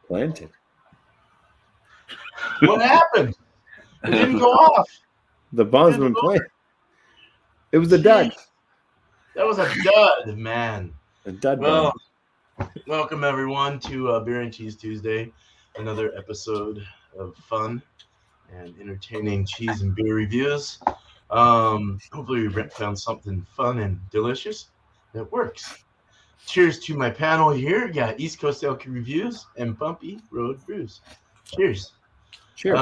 Planted. What happened? It didn't go off. The bomb's been planted. It was a dud. That was a dud, man. A dud. Well, welcome everyone to Beer and Cheese Tuesday, another episode of fun and entertaining cheese and beer reviews. Hopefully we found something fun and delicious that works. Cheers to my panel here. Got East Coast Elk Reviews and Bumpy Road Brews. Cheers. Cheers.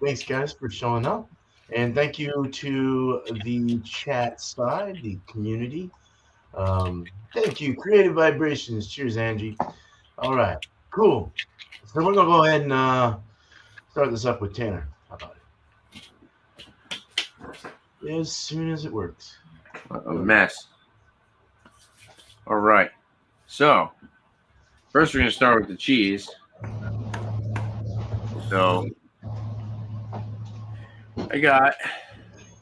Thanks, guys, for showing up. And thank you to the chat side, the community. Thank you. Creative Vibrations. Cheers, Angie. All right. Cool. So we're going to go ahead and start this up with Tanner. How about it? As soon as it works. A mess. All right. So, first we're going to start with the cheese. So, I got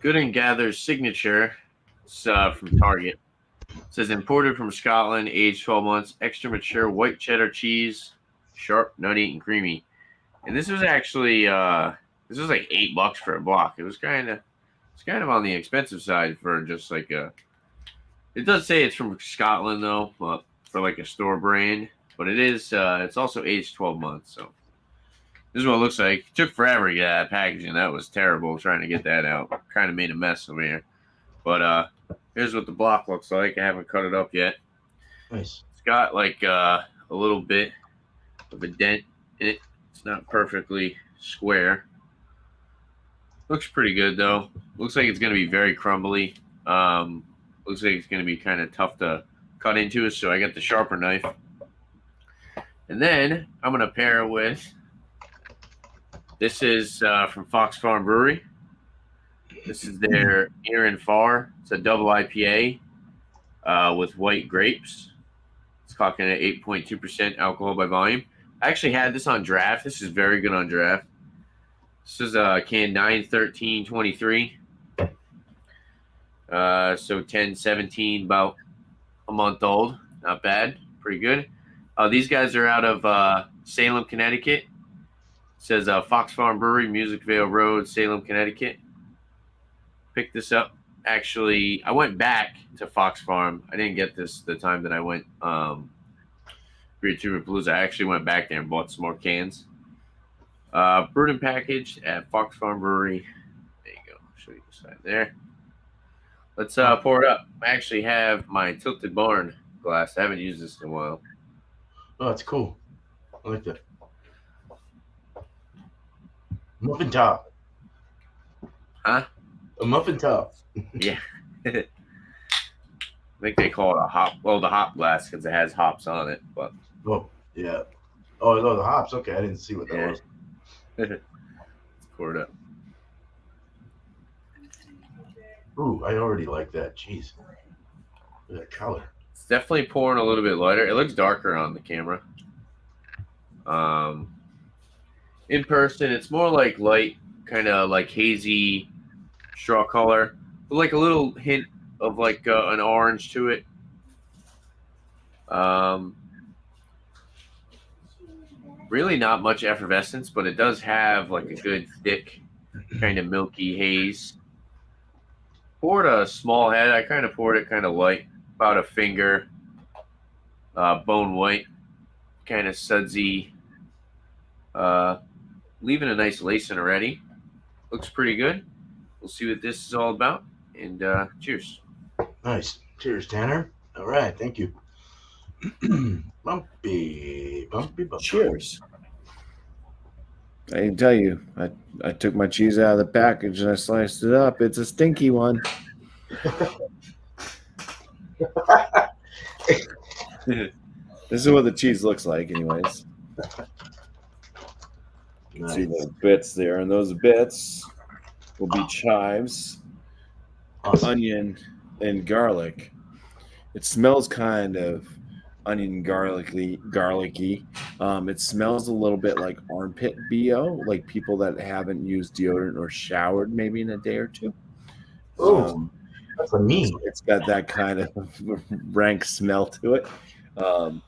Good and Gather's Signature. It's from Target. It says imported from Scotland, aged 12 months, extra mature white cheddar cheese, sharp, nutty, and creamy. And this was actually this was like $8 for a block. It's kind of on the expensive side for just like a. It does say it's from Scotland though, but for like a store brand. But it is it's also aged 12 months. So this is what it looks like. It took forever to get that packaging. That was terrible trying to get that out. Kind of made a mess over here. But here's what the block looks like. I haven't cut it up yet. Nice. It's got like a little bit of a dent in it. It's not perfectly square. Looks pretty good though. Looks like it's going to be very crumbly. Looks like it's going to be kind of tough to cut into, so I got the sharper knife. And then I'm going to pair it with, this is from Fox Farm Brewery. This is their Near and Far. It's a double IPA with white grapes. It's clocking at 8.2% alcohol by volume. I actually had this on draft. This is very good on draft. This is can 9/13/23. So 10/17, about a month old. Not bad. Pretty good. These guys are out of Salem, Connecticut. It says Fox Farm Brewery, Music Vale Road, Salem, Connecticut. Picked this up. Actually, I went back to Fox Farm. I didn't get this the time that I went Beer Tour Palooza. I actually went back there and bought some more cans. Brewed and packaged at Fox Farm Brewery. There you go. I'll show you the side there. Let's pour it up. I actually have my Tilted Barn glass. I haven't used this in a while. Oh, that's cool. I like that. Muffin top. Huh? A muffin top. Yeah. I think they call it a hop. Well, the hop glass because it has hops on it. But Oh, yeah. Oh, no, the hops. Okay, I didn't see what that was. Let's pour it up. Ooh, I already like that. Jeez. Look at that color. It's definitely pouring a little bit lighter. It looks darker on the camera. In person, it's more like light, kind of like hazy straw color, with like a little hint of like an orange to it. Really not much effervescence, but it does have like a good thick kind of milky haze. Poured a small head. I kind of poured it kind of light, about a finger, bone white, kind of sudsy. Leaving a nice lacing already. Looks pretty good. We'll see what this is all about. And cheers. Nice. Cheers, Tanner. All right. Thank you. Bumpy. Cheers. I can tell you, I took my cheese out of the package and I sliced it up. It's a stinky one. This is what the cheese looks like, anyways. You can see the bits there, and those bits will be chives, onion, and garlic. It smells kind of onion garlicky. It smells a little bit like armpit BO, like people that haven't used deodorant or showered maybe in a day or two. Oh, Um, that's a me. it's got that kind of rank smell to it. Um,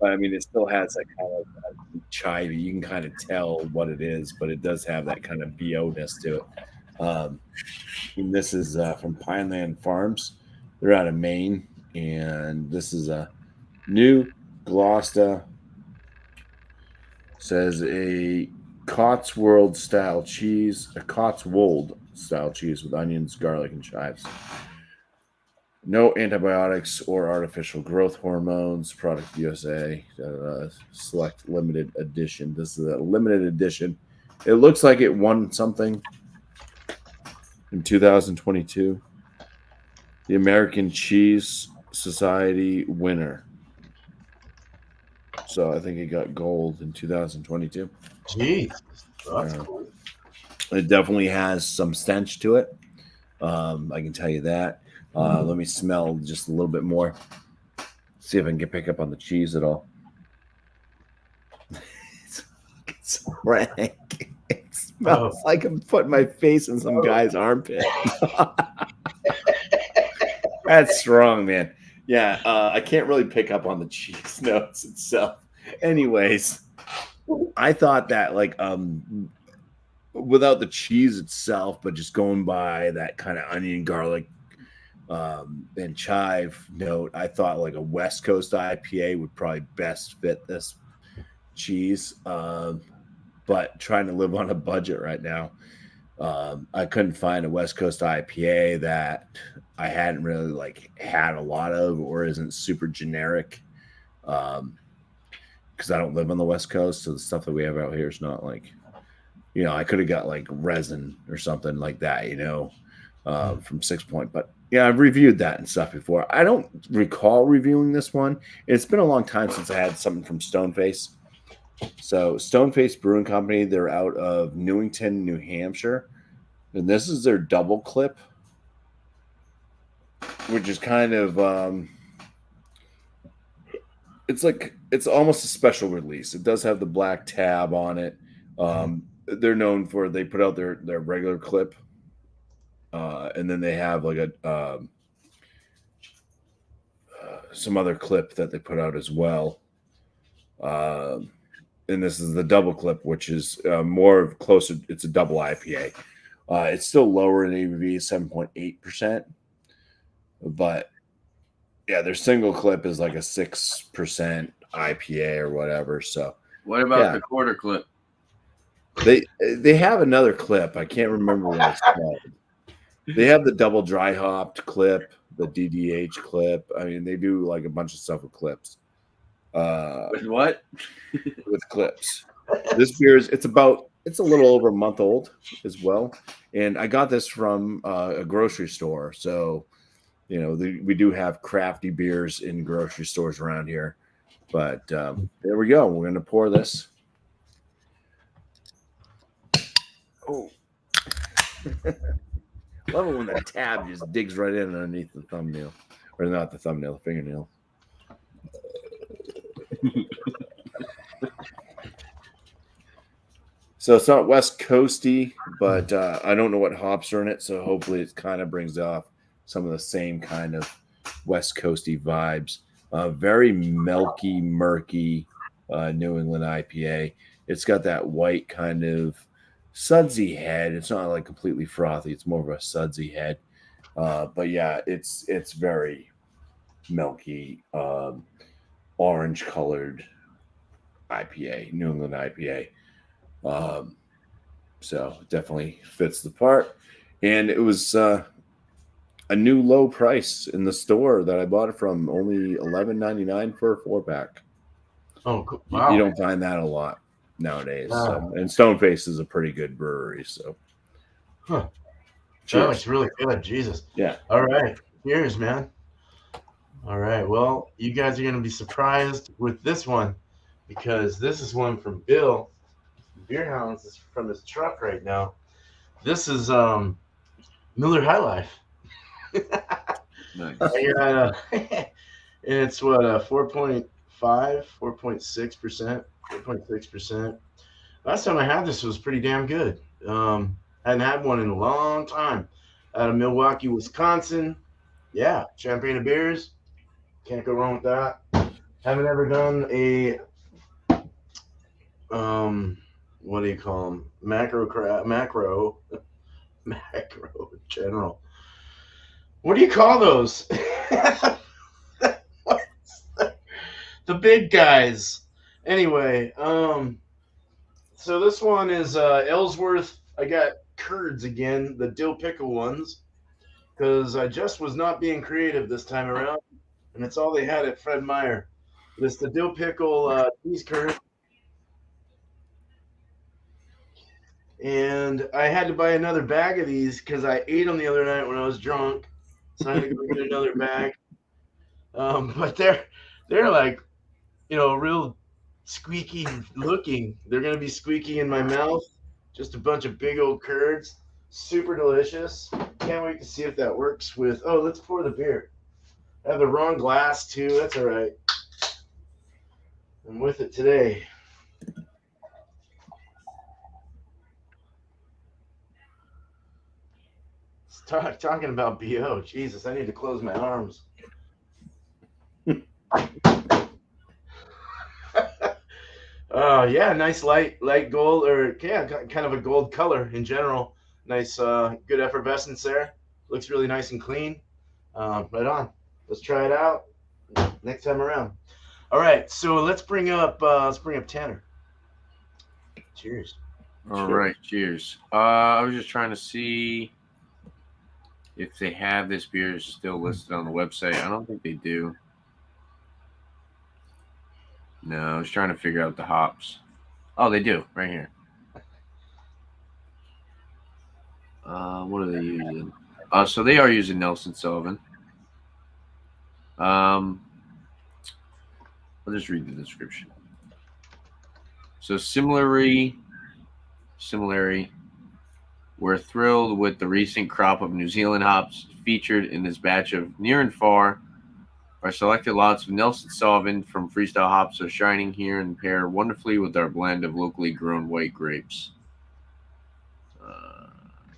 but I mean, it still has that kind of chivy. You can kind of tell what it is, but it does have that kind of BO-ness to it. And this is from Pineland Farms. They're out of Maine, and this is a new Gloucester. Says a Cotswold style cheese, a Cotswold style cheese with onions, garlic, and chives. No antibiotics or artificial growth hormones. Product USA. Select limited edition. This is a limited edition. It looks like it won something in 2022. The American Cheese Society winner. So I think it got gold in 2022. Jeez, that's cool. It definitely has some stench to it. I can tell you that. Let me smell just a little bit more. See if I can pick up on the cheese at all. It's rank. It smells like I'm putting my face in some guy's armpit. That's strong, man. Yeah, I can't really pick up on the cheese notes itself. Anyways, I thought that like without the cheese itself, but just going by that kind of onion, garlic, and chive note, I thought like a West Coast IPA would probably best fit this cheese. But trying to live on a budget right now, I couldn't find a West Coast IPA that I hadn't really like had a lot of or isn't super generic. Because I don't live on the West Coast, so the stuff that we have out here is not like, I could have got like resin or something like that, from 6 Point. But yeah, I've reviewed that and stuff before. I don't recall reviewing this one. It's been a long time since I had something from Stoneface. So Stoneface Brewing Company, they're out of Newington, New Hampshire. And this is their double clip, which is kind of it's almost a special release. It does have the black tab on it. They're known for they put out their regular clip, and then they have like a some other clip that they put out as well. And this is the double clip, which is more closer. It's a double IPA. It's still lower in ABV, 7.8%, but yeah, their single clip is like a 6% IPA or whatever. So what about the quarter clip? They have another clip. I can't remember what it's called. They have the double dry hopped clip, the DDH clip. I mean, they do like a bunch of stuff with clips. With what? With clips. This beer is it's a little over a month old as well, and I got this from a grocery store. So, we do have crafty beers in grocery stores around here. But there we go. We're gonna pour this. Oh, love it when the tab just digs right in underneath the thumbnail, or not the thumbnail, the fingernail. So it's not West Coasty, but I don't know what hops are in it. So hopefully it kind of brings off some of the same kind of West Coasty vibes. Very milky, murky New England IPA. It's got that white kind of sudsy head. It's not like completely frothy. It's more of a sudsy head. But yeah, it's very milky, orange colored IPA, New England IPA. So it definitely fits the part. And it was a new low price in the store that I bought it from, only $11.99 for a 4-pack. Oh, cool. Wow. You don't find that a lot nowadays. So. And Stoneface is a pretty good brewery. So, that looks really good. Jesus. Yeah. All right. Cheers, man. All right. Well, you guys are going to be surprised with this one because this is one from Bill. Beer Hounds is from his truck right now. This is Miller High Life. Nice. I got and it's what 4.5, 4.6%, 4.6%. Last time I had this was pretty damn good. Hadn't had one in a long time. Out of Milwaukee, Wisconsin. Yeah, champagne of beers. Can't go wrong with that. Haven't ever done a what do you call them? Macro general. What do you call those? The big guys. Anyway, so this one is Ellsworth. I got curds again, the dill pickle ones, because I just was not being creative this time around, and it's all they had at Fred Meyer. But it's the dill pickle cheese curd, and I had to buy another bag of these because I ate them the other night when I was drunk, so I had to go get another bag. But they're like real squeaky looking. They're gonna be squeaky in my mouth. Just a bunch of big old curds. Super delicious. Can't wait to see if that works with. Oh, let's pour the beer. I have the wrong glass too. That's all right. I'm with it today. Talking about BO. Jesus, I need to close my arms. Yeah, nice light gold, or yeah, kind of a gold color in general. Nice, good effervescence there. Looks really nice and clean. Right on. Let's try it out next time around. All right, so let's bring up Tanner. Cheers. All right, cheers. I was just trying to see if they have this beer still listed on the website. I don't think they do. No, I was trying to figure out the hops. Oh, they do, right here. What are they using? So they are using Nelson Sullivan. I'll just read the description. So similarly, we're thrilled with the recent crop of New Zealand hops featured in this batch of Near and Far. Our selected lots of Nelson Sullivan from Freestyle hops are shining here and pair wonderfully with our blend of locally grown white grapes.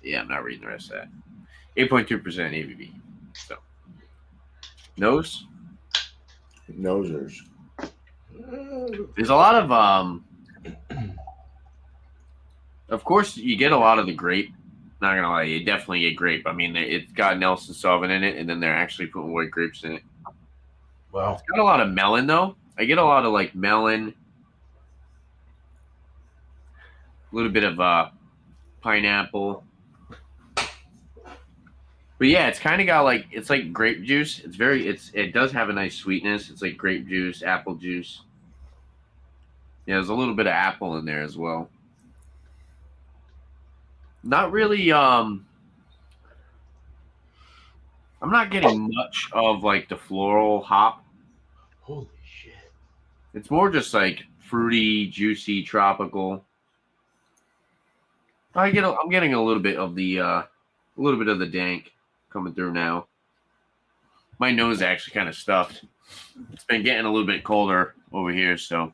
Yeah, I'm not reading the rest of that. 8.2% ABV. So, nose? Nosers. There's a lot of course, you get a lot of the grape. Not gonna lie, you definitely get grape. I mean, it's got Nelson Sullivan in it, and then they're actually putting white grapes in it. Wow. It's got a lot of melon, though. I get a lot of like melon, a little bit of pineapple. But yeah, it's kind of got it's like grape juice. It does have a nice sweetness. It's like grape juice, apple juice. Yeah, there's a little bit of apple in there as well. Not really. I'm not getting much of like the floral hop. Holy shit! It's more just like fruity, juicy, tropical. I'm getting a little bit of the dank coming through now. My nose is actually kind of stuffed. It's been getting a little bit colder over here, so.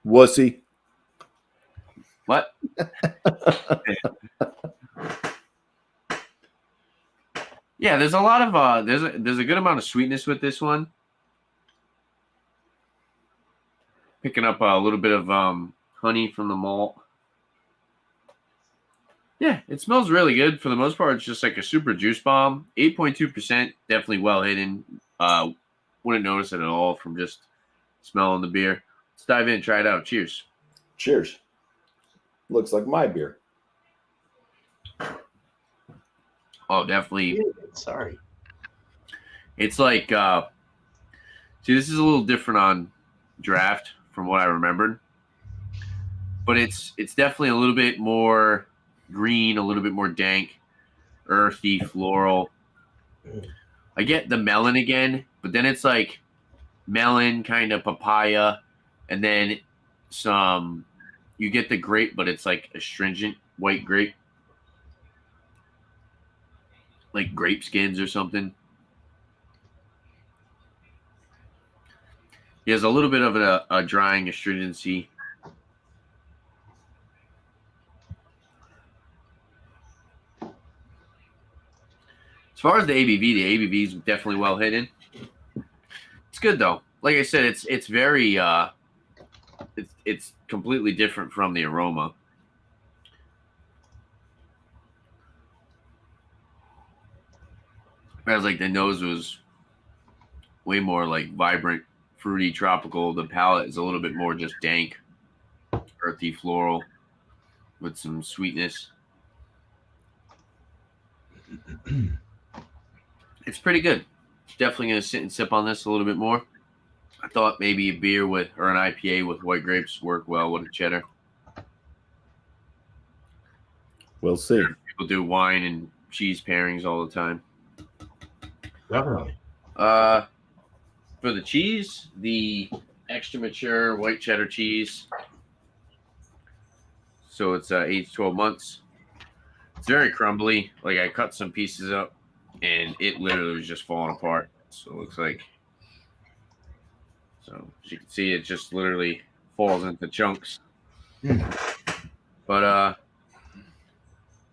Wussy. What? Yeah, there's a lot of there's a good amount of sweetness with this one. Picking up a little bit of honey from the malt. Yeah, it smells really good. For the most part, it's just like a super juice bomb. 8.2%, definitely well hidden. Wouldn't notice it at all from just smelling the beer. Let's dive in and try it out. Cheers. Cheers. Looks like my beer. Oh, definitely. Sorry. It's like, see, this is a little different on draft from what I remembered. But it's definitely a little bit more green, a little bit more dank, earthy, floral. I get the melon again, but then it's like melon, kind of papaya, and then some, you get the grape, but it's like astringent white grape. like grape skins or something. He has a little bit of a drying astringency. As far as the ABV is definitely well hidden. It's good though. Like I said, it's very it's completely different from the aroma. Whereas like the nose was way more like vibrant, fruity, tropical. The palate is a little bit more just dank, earthy, floral, with some sweetness. It's pretty good. Definitely gonna sit and sip on this a little bit more. I thought maybe a beer with or an IPA with white grapes work well with a cheddar. We'll see. People do wine and cheese pairings all the time. Definitely. For the cheese, the extra mature white cheddar cheese. So it's 8 to 12 months. It's very crumbly. Like I cut some pieces up and it literally was just falling apart. So it looks like, so as you can see, it just literally falls into chunks. But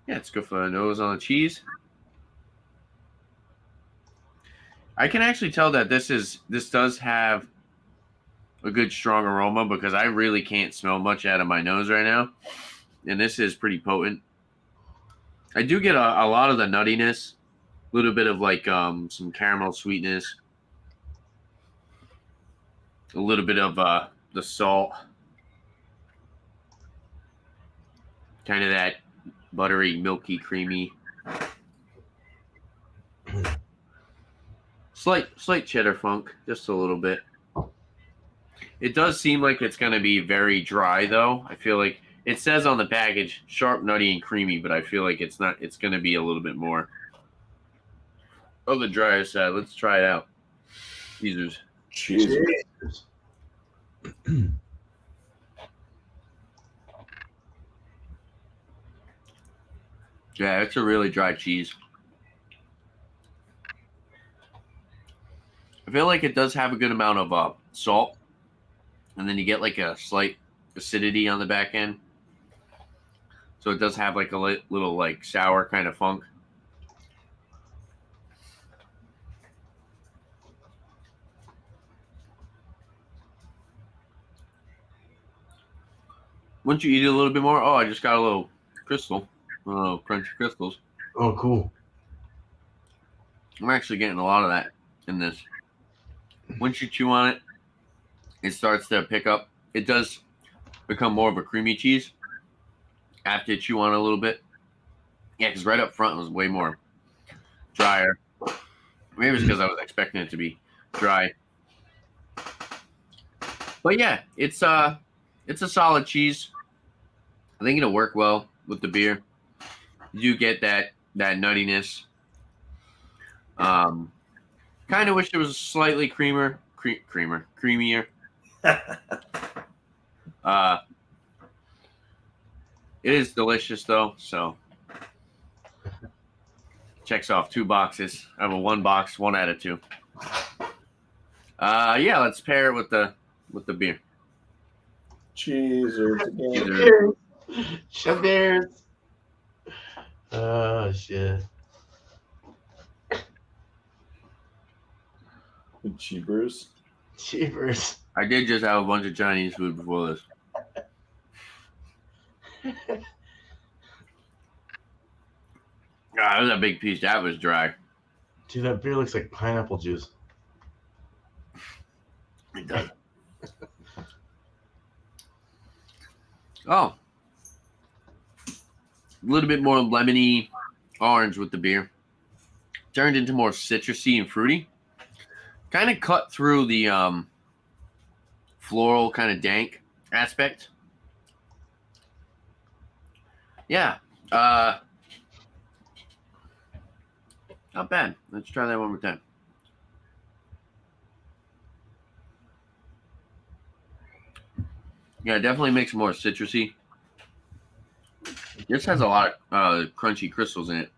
yeah, it's good for the nose on the cheese. I can actually tell that this does have a good strong aroma because I really can't smell much out of my nose right now. And this is pretty potent. I do get a lot of the nuttiness, a little bit of like some caramel sweetness, a little bit of the salt, kind of that buttery, milky, creamy. Slight cheddar funk, just a little bit. It does seem like it's going to be very dry, though. I feel like it says on the package sharp, nutty, and creamy, but I feel like it's not. It's going to be a little bit more on the drier side. Let's try it out. Cheers. Cheers. Yeah, it's a really dry cheese. I feel like it does have a good amount of salt, and then you get like a slight acidity on the back end. So it does have like a little like sour kind of funk. Once you eat it a little bit more, oh, I just got a little crystal, crunchy crystals. Oh, cool. I'm actually getting a lot of that in this. Once you chew on it, it starts to pick up. It does become more of a creamy cheese after you chew on it a little bit. Yeah, because right up front it was way more drier. Maybe it's because I was expecting it to be dry. But yeah, it's a solid cheese. I think it'll work well with the beer. You get that nuttiness. Kind of wish it was slightly creamier. It is delicious though, so checks off 2 boxes. I have a 1 box, 1 out of 2. Yeah, let's pair it with the beer. Cheers. Cheers. Cheers. Oh shit. Cheapers. Cheapers. I did just have a bunch of Chinese food before this. That was a big piece. That was dry. Dude, that beer looks like pineapple juice. It does. Oh. A little bit more lemony orange with the beer. Turned into more citrusy and fruity. Kind of cut through the floral kind of dank aspect. Yeah. Not bad. Let's try that one more time. Yeah, it definitely makes it more citrusy. This has a lot of crunchy crystals in it.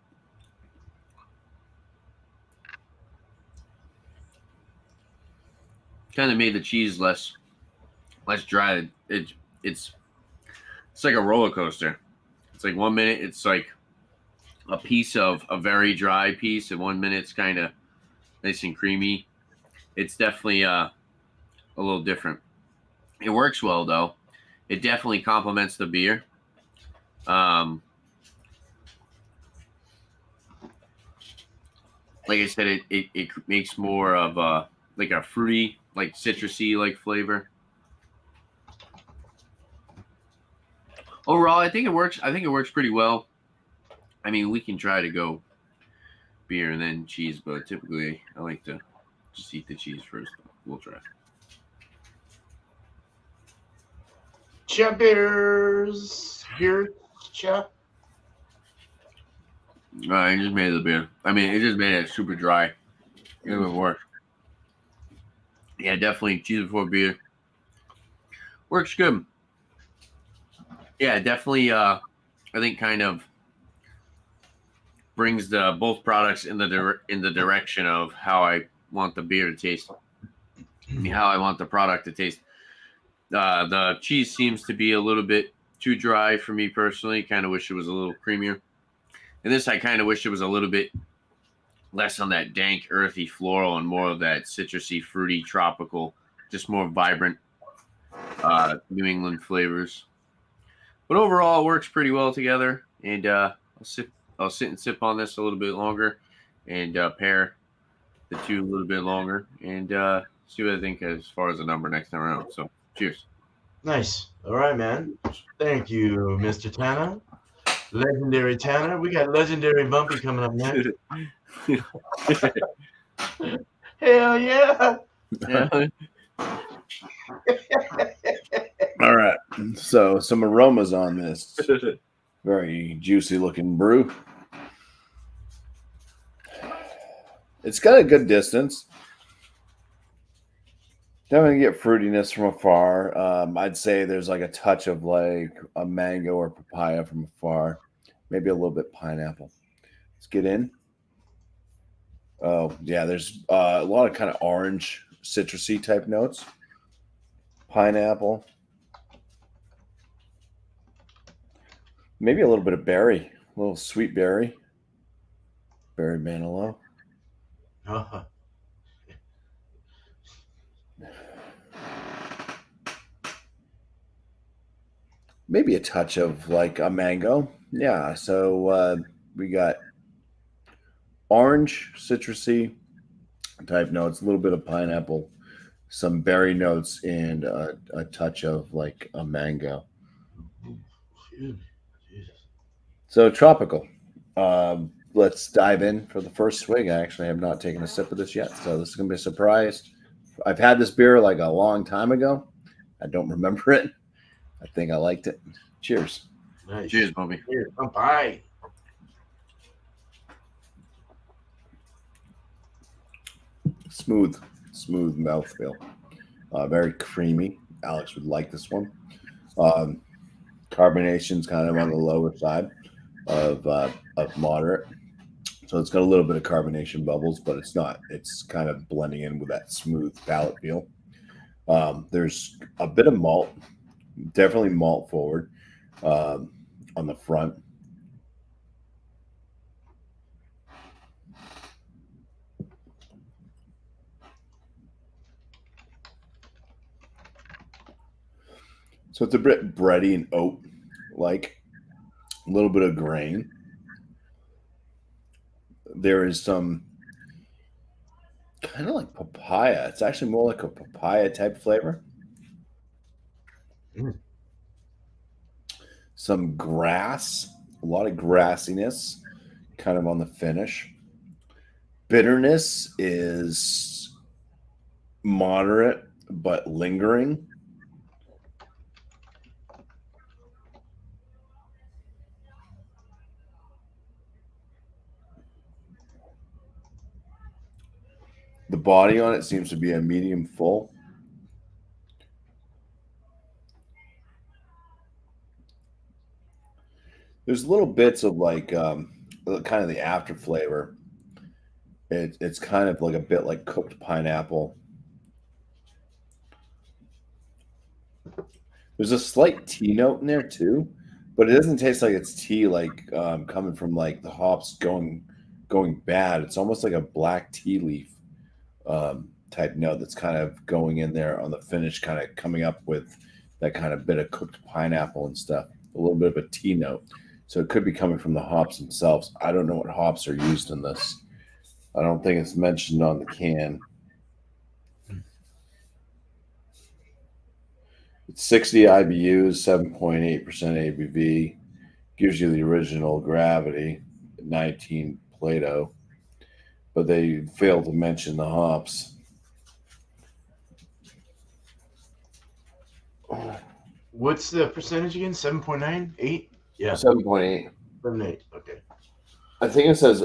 kind of made the cheese less dry. It's like a roller coaster. It's like 1 minute it's like a piece of a very dry piece, and 1 minute it's kind of nice and creamy. It's definitely a little different. It works well though. It definitely complements the beer. Like I said, it makes more of a like a fruity, like citrusy like flavor. Overall, I think it works. I think it works pretty well. I mean, we can try to go beer and then cheese, but typically I like to just eat the cheese first. We'll try. Cheers. Here, chap. I just made the beer. I mean, it just made it super dry. It would work. Yeah, definitely cheese before beer. Works good. Yeah, definitely. I think kind of brings the both products in the direction of how I want the beer to taste, how I want the product to taste. The cheese seems to be a little bit too dry for me personally. Kind of wish it was a little creamier. And this, I kind of wish it was a little bit less on that dank, earthy, floral, and more of that citrusy, fruity, tropical, just more vibrant New England flavors. But overall, it works pretty well together. And I'll sit and sip on this a little bit longer, and pair the two a little bit longer, and see what I think as far as the number next time around. So, cheers. Nice. All right, man. Thank you, Mr. Tanner. Legendary Tanner. We got legendary Bumpy coming up next. Hell yeah. Yeah. All right. So some aromas on this very juicy looking brew. It's got a good distance. Definitely get fruitiness from afar. I'd say there's like a touch of like a mango or papaya from afar. Maybe a little bit pineapple. Let's get in. Oh, yeah, there's a lot of kind of orange, citrusy type notes. Pineapple. Maybe a little bit of berry, a little sweet berry. Berry manilow. Uh-huh. Maybe a touch of like a mango. Yeah, so we got orange, citrusy type notes, a little bit of pineapple, some berry notes, and a touch of like a mango. Jesus. So tropical. Let's dive in for the first swig. I actually have not taken a sip of this yet, so this is going to be a surprise. I've had this beer like a long time ago. I don't remember it. I think I liked it. Cheers. Nice. Cheers, Bumpy. Cheers. Bye. Smooth mouthfeel. Very creamy. Alex would like this one. Carbonation's kind of on the lower side of moderate. So it's got a little bit of carbonation bubbles, but it's not. It's kind of blending in with that smooth palate feel. There's a bit of malt, definitely malt forward on the front. So it's a bit bready and oat like, a little bit of grain. There is some kind of like papaya. It's actually more like a papaya type flavor. Mm. Some grass, a lot of grassiness kind of on the finish. Bitterness is moderate but lingering. The body on it seems to be a medium full. There's little bits of like kind of the after flavor. It's kind of like a bit like cooked pineapple. There's a slight tea note in there too, but it doesn't taste like it's tea like coming from like the hops going bad. It's almost like a black tea leaf type note that's kind of going in there on the finish, kind of coming up with that kind of bit of cooked pineapple and stuff. A little bit of a tea note. So it could be coming from the hops themselves. I don't know what hops are used in this. I don't think it's mentioned on the can. It's 60 IBUs, 7.8% ABV. Gives you the original gravity, 19 Plato. But they failed to mention the hops. What's the percentage again? 7.9? 8? Yeah. 7.8. 7.8. Okay. I think it says.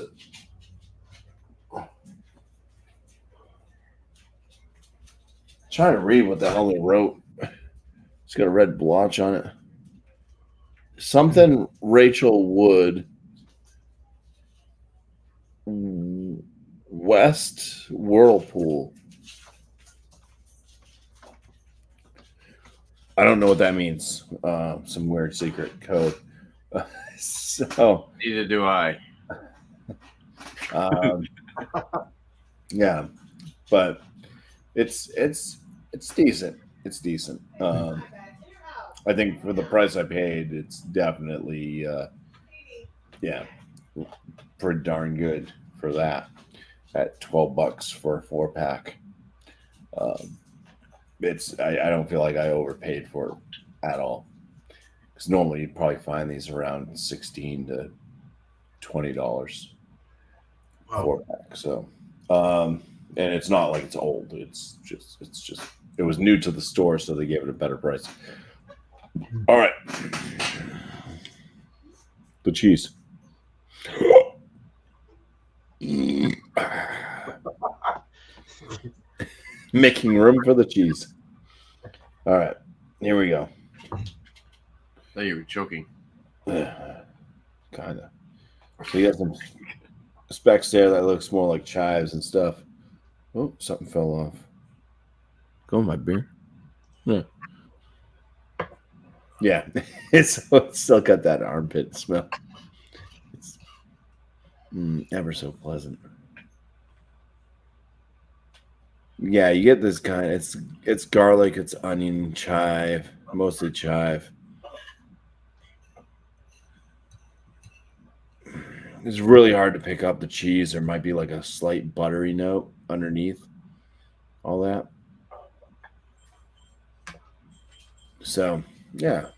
Trying to read what the hell they wrote. It's got a red blotch on it. Something Rachel Wood. West Whirlpool. I don't know what that means. Some weird secret code. So Neither do I. Yeah, but it's decent. It's decent. I think for the price I paid, it's definitely pretty darn good for that. At $12 for a 4-pack, I don't feel like I overpaid for it at all. Because normally you'd probably find these around $16 to $20 4-pack. So, and it's not like it's old. It's just it was new to the store, so they gave it a better price. All right, the cheese. Making room for the cheese. All right, here we go. I thought you were choking. Kind of. So you got some specks there that looks more like chives and stuff. Oh, something fell off. Go, my beer. Yeah. Yeah, it's still got that armpit smell. It's ever so pleasant. Yeah, you get this kind. It's garlic, it's onion, chive, mostly chive. It's really hard to pick up the cheese. There might be like a slight buttery note underneath all that. So, yeah.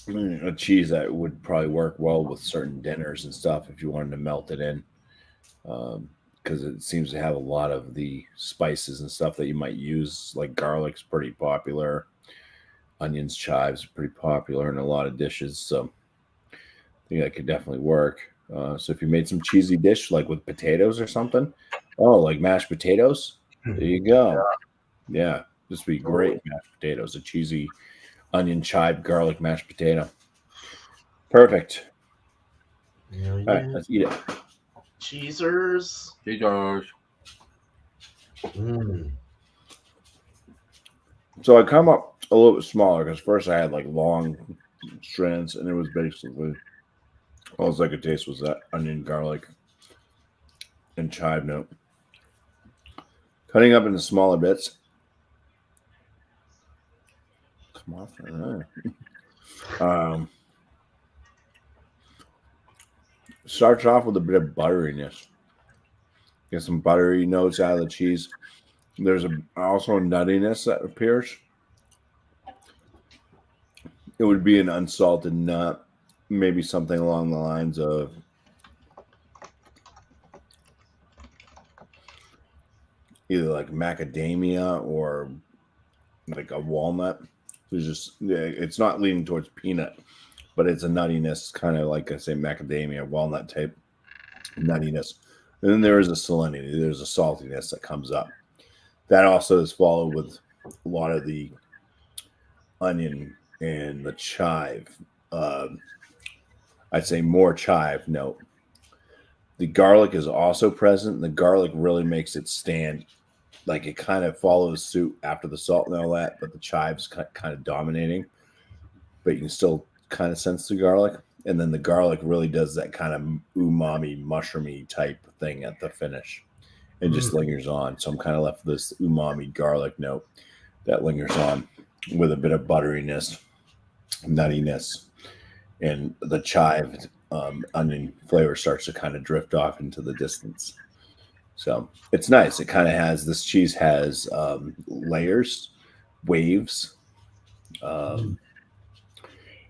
A cheese that would probably work well with certain dinners and stuff if you wanted to melt it in. Because it seems to have a lot of the spices and stuff that you might use. Like garlic's pretty popular. Onions, chives are pretty popular in a lot of dishes. So I think that could definitely work. So if you made some cheesy dish like with potatoes or something, like mashed potatoes, there you go. Yeah, this would be great mashed potatoes. A cheesy onion, chive, garlic mashed potato. Perfect. Yeah, All right, let's eat it. Cheesers. Cheezers. So I come up a little bit smaller because first I had like long strands, and it was basically all I could taste was that onion, garlic, and chive note. Cutting up into smaller bits. Come off. Starts off with a bit of butteriness. Get some buttery notes out of the cheese. There's also a nuttiness that appears. It would be an unsalted nut, maybe something along the lines of either like macadamia or like a walnut. It's not leaning towards peanut, but it's a nuttiness, kind of like I say, macadamia, walnut type nuttiness. And then there is a salinity. There's a saltiness that comes up. That also is followed with a lot of the onion and the chive. I'd say more chive note. The garlic is also present. The garlic really makes it stand like it kind of follows suit after the salt and all that, but the chive's kind of dominating. But you can still kind of sense the garlic, and then the garlic really does that kind of umami, mushroomy type thing at the finish, and just lingers on. So I'm kind of left with this umami garlic note that lingers on with a bit of butteriness, nuttiness, and the chive onion flavor starts to kind of drift off into the distance. So it's nice. It kind of has this cheese has layers, waves.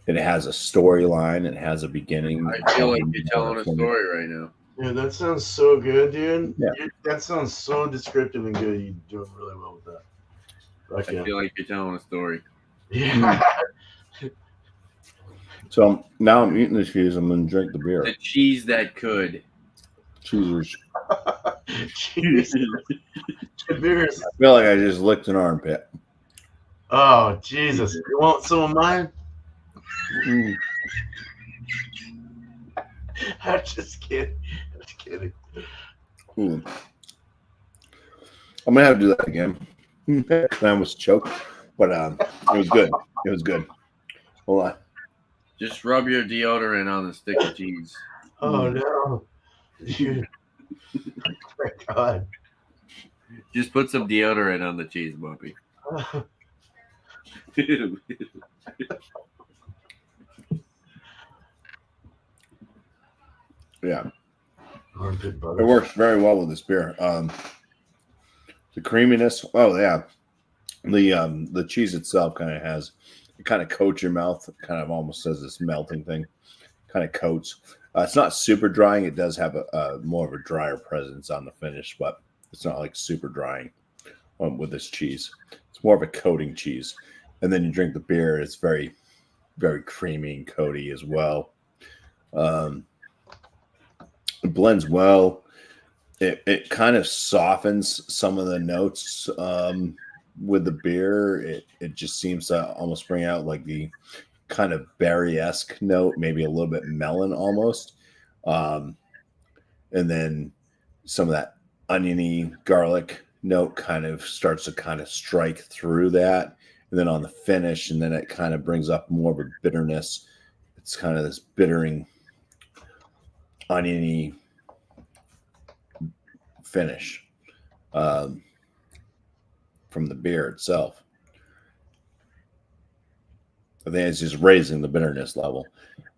It has a storyline. It has a beginning. I feel like you're telling a story right now. Yeah, that sounds so good, dude. Yeah. That sounds so descriptive and good. You're doing really well with that. I feel like you're telling a story. Yeah. So now I'm eating the cheese. I'm going to drink the beer. The cheese that could. Cheers. Cheers. Beers. I feel like I just licked an armpit. Oh, Jesus. You want some of mine? I'm just kidding. I'm gonna have to do that again. I almost choked, but it was good. It was good. Hold on. Just rub your deodorant on the stick of cheese. Oh no, dude! My God. Just put some deodorant on the cheese, Bumpy. Yeah, Armpit butter. it works very well with this beer. The creaminess. Oh yeah, the cheese itself kind of has it kind of coats your mouth. It kind of almost does this melting thing. Kind of coats. It's not super drying. It does have a more of a drier presence on the finish, but it's not like super drying with this cheese. It's more of a coating cheese. And then you drink the beer. It's very, very creamy and coaty as well. It blends well. It kind of softens some of the notes with the beer. It just seems to almost bring out like the kind of berry-esque note, maybe a little bit melon almost. And then some of that oniony garlic note kind of starts to kind of strike through that. And then on the finish, and then it kind of brings up more of a bitterness. It's kind of this bittering, oniony finish from the beer itself. I think it's just raising the bitterness level,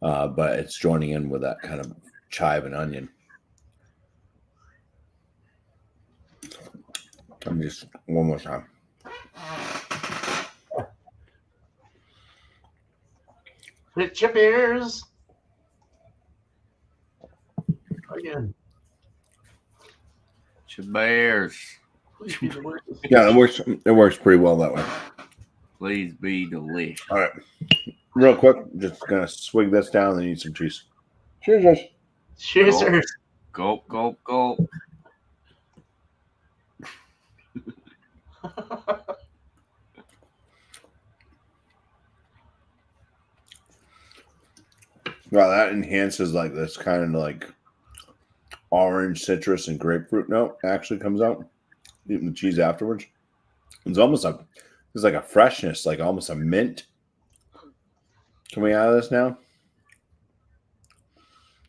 but it's joining in with that kind of chive and onion. I'm just one more time. Hit your beers. Again. Bears. Yeah, it works. It works pretty well that way. Please be delicious. All right, real quick, just gonna swig this down and eat some cheese. Cheers. Cheers. Gulp, gulp, gulp. Wow, that enhances like this kind of like orange, citrus, and grapefruit note actually comes out. Eating the cheese afterwards. It's almost like there's like a freshness, like almost a mint coming out of this now.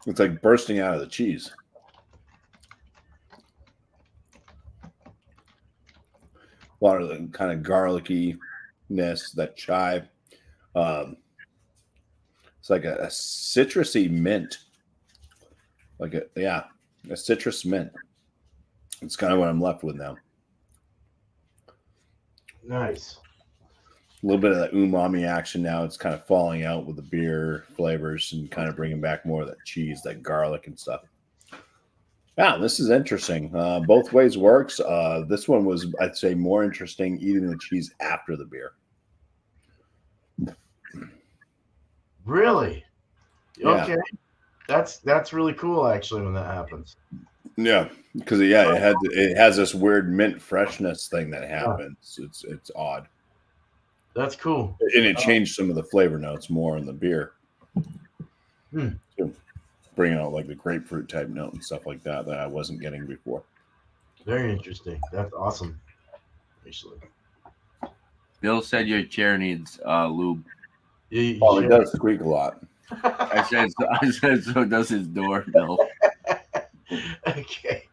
It's like bursting out of the cheese. A lot of the kind of garlicky-ness, that chive. It's like a citrusy mint. Like a citrus mint. It's kind of what I'm left with now. Nice. A little bit of that umami action now. It's kind of falling out with the beer flavors and kind of bringing back more of that cheese, that garlic and stuff. Yeah, this is interesting. Both ways works. This one was, I'd say, more interesting eating the cheese after the beer. Really? Yeah. Okay. That's really cool actually when that happens. Yeah, because it has this weird mint freshness thing that happens. It's odd. That's cool. And it changed some of the flavor notes more in the beer. So bringing out like the grapefruit type note and stuff like that I wasn't getting before. Very interesting. That's awesome. Actually, Bill said your chair needs lube. you Oh, it should. does squeak a lot. I said so does his door, Bill. Okay.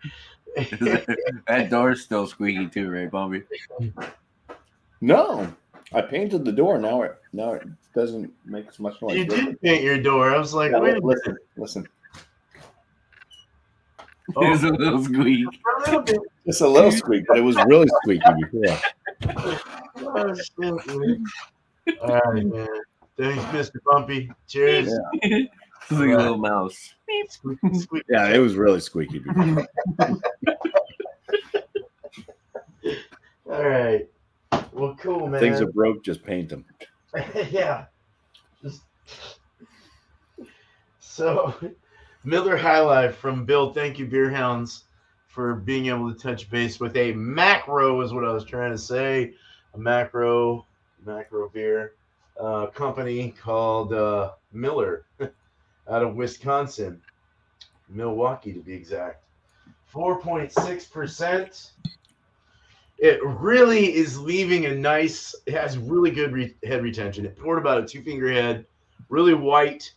That door's still squeaky too, right, Bumpy? No, I painted the door. Now it doesn't make as much noise. You did paint your door. I was like, Yeah, wait a minute. listen. There's a little squeak. A little bit. Just a little squeak, but it was really squeaky before. Oh, shit, man. All right, man. Thanks, Mr. Bumpy. Cheers. Yeah. It's like a little mouse. Squeak, squeak. Yeah, it was really squeaky before. All right. Well, cool, man. Things that broke, just paint them. Yeah. So, Miller High Life from Bill. Thank you, Beer Hounds, for being able to touch base with a macro, is what I was trying to say. A macro beer company called Miller out of Wisconsin, Milwaukee to be exact. 4.6%. It really is leaving a nice, it has really good head retention. It poured about a 2-finger head, really white,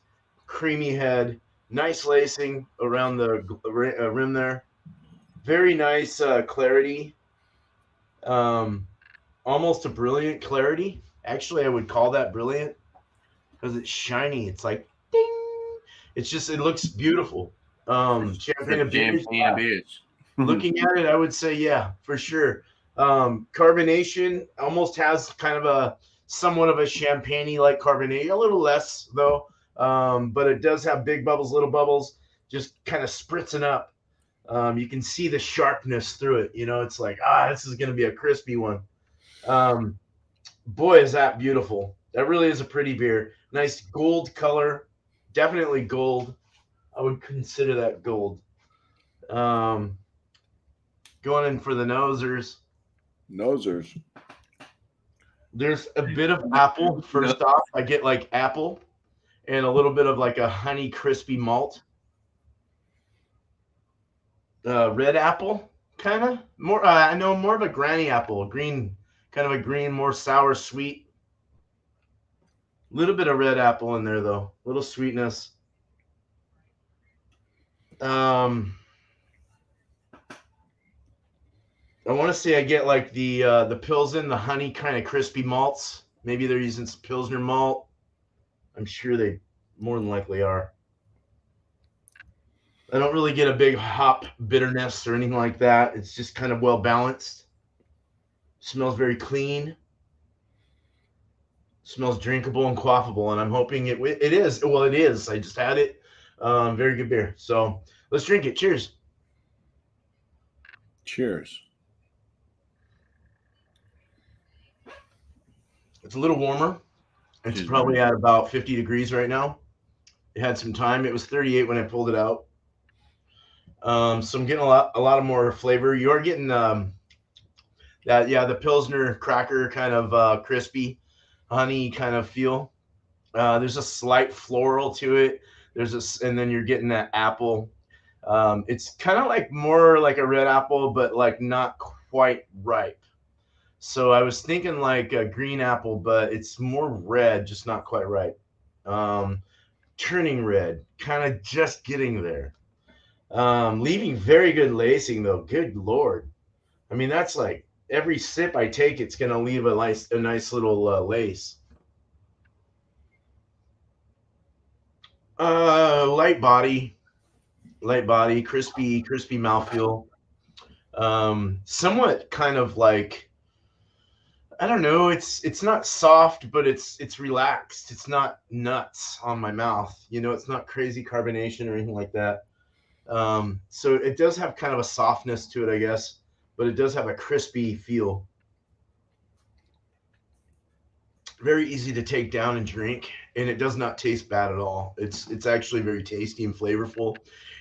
creamy head, nice lacing around the rim there. Very nice clarity. Almost a brilliant clarity. Actually, I would call that brilliant because it's shiny. It's like ding. It's just, it looks beautiful. Champagne of beers. Looking at it, I would say, yeah, for sure. Carbonation almost has kind of a somewhat of a champagne-y like carbonation, a little less though, but it does have big bubbles, little bubbles, just kind of spritzing up. You can see the sharpness through it. You know, it's like, this is going to be a crispy one. Boy, is that beautiful. That really is a pretty beer. Nice gold color, definitely gold. I would consider that gold. Going in for the nosers. There's a bit of apple. First off, I get like apple and a little bit of like a honey crispy malt. Red apple, kind of more. I know more of a granny apple, green, kind of a green, more sour, sweet. Little bit of red apple in there though, little sweetness. I want to say I get like the Pilsen, the honey kind of crispy malts. Maybe they're using some Pilsner malt. I'm sure they more than likely are. I don't really get a big hop bitterness or anything like that. It's just kind of well balanced. Smells very clean. Smells drinkable and quaffable, and I'm hoping it is. Well, it is. I just had it. Very good beer. So let's drink it. Cheers. Cheers. It's a little warmer. It's probably at about 50 degrees right now. It had some time. It was 38 when I pulled it out. So I'm getting a lot of more flavor. You're getting the Pilsner cracker kind of crispy, honey kind of feel. There's a slight floral to it. And then you're getting that apple. It's kind of like more like a red apple, but like not quite ripe. So I was thinking like a green apple, but it's more red, just not quite ripe. Turning red, kind of just getting there. Leaving very good lacing though. Good Lord. I mean, that's like every sip I take, it's going to leave a nice little lace. Light body, crispy mouthfeel. Somewhat kind of like, I don't know. It's not soft, but it's relaxed. It's not nuts on my mouth. You know, it's not crazy carbonation or anything like that. So it does have kind of a softness to it, I guess, but it does have a crispy feel. Very easy to take down and drink, and it does not taste bad at all. It's actually very tasty and flavorful.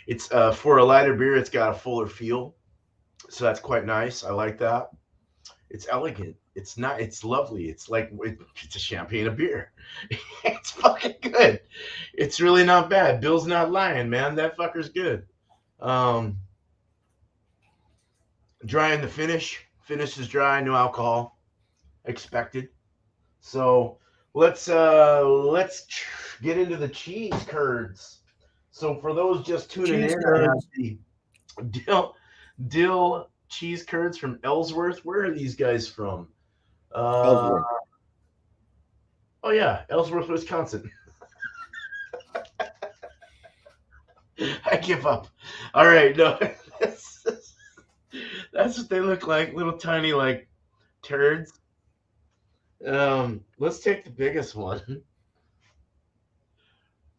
It's for a lighter beer, it's got a fuller feel, so that's quite nice. I like that. It's elegant. It's not. It's lovely. It's like it's a champagne of beer. It's fucking good. It's really not bad. Bill's not lying, man. That fucker's good. Dry in the finish. Finish is dry, no alcohol expected. So let's get into the cheese curds. So for those just tuning Cheese in, I have curds. the dill cheese curds from Ellsworth. Where are these guys from? Ellsworth. Oh yeah, Ellsworth, Wisconsin. I give up. All right, no, that's what they look like, little tiny like turds. Let's take the biggest one.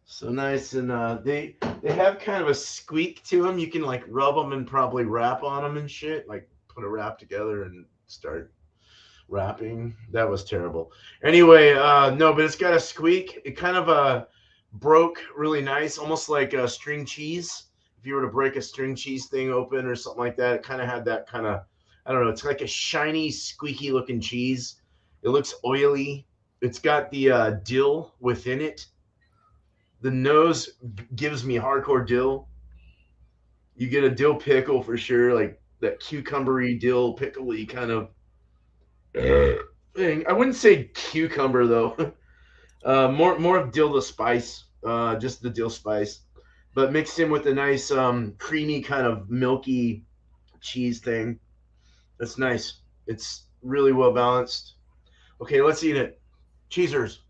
So nice, and they have kind of a squeak to them. You can like rub them and probably rap on them and shit. Like put a wrap together and start rapping. That was terrible. Anyway, no, but it's got a squeak. It kind of broke really nice, almost like a string cheese. If you were to break a string cheese thing open or something like that, it kind of had that kind of, I don't know. It's like a shiny, squeaky looking cheese. It looks oily. It's got the dill within it. The nose gives me hardcore dill. You get a dill pickle for sure, like that cucumbery dill pickly kind of thing. I wouldn't say cucumber though. More of dill the spice, just the dill spice, but mixed in with a nice creamy kind of milky cheese thing. That's nice. It's really well balanced. Okay, let's eat it. Cheesers.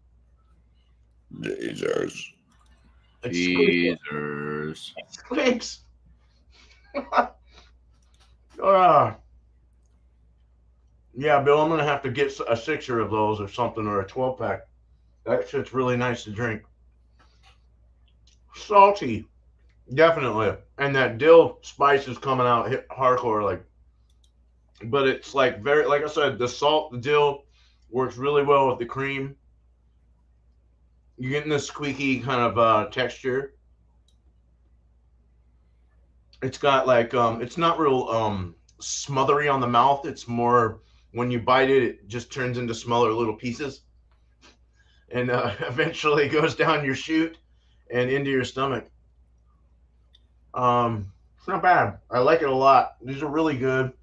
Cheesers. Cheesers. Squeaks. Yeah, Bill, I'm gonna have to get a sixer of those or something, or a 12-pack. That shit's really nice to drink. Salty, definitely, and that dill spice is coming out hardcore, like. But it's like very, like I said, the salt, the dill works really well with the cream. You're getting this squeaky kind of texture. It's got like it's not real smothery on the mouth. It's more when you bite it, it just turns into smaller little pieces, and eventually goes down your chute and into your stomach. It's not bad. I like it a lot. These are really good.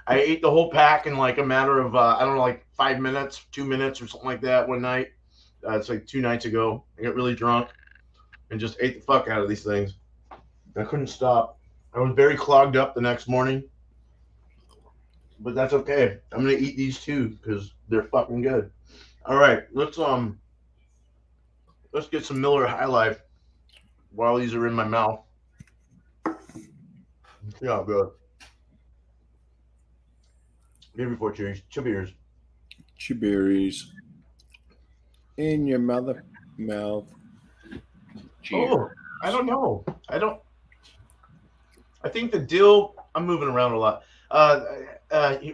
I ate the whole pack in like a matter of I don't know, like 5 minutes, 2 minutes, or something like that one night. It's like 2 nights ago. I got really drunk and just ate the fuck out of these things. I couldn't stop. I was very clogged up the next morning, but that's okay. I'm gonna eat these too because they're fucking good. All right, let's get some Miller High Life while these are in my mouth. Yeah, good. Here before cheers. Cheers. Cheers. In your mouth. Cheers. Oh, I don't know. I think the dill. I'm moving around a lot.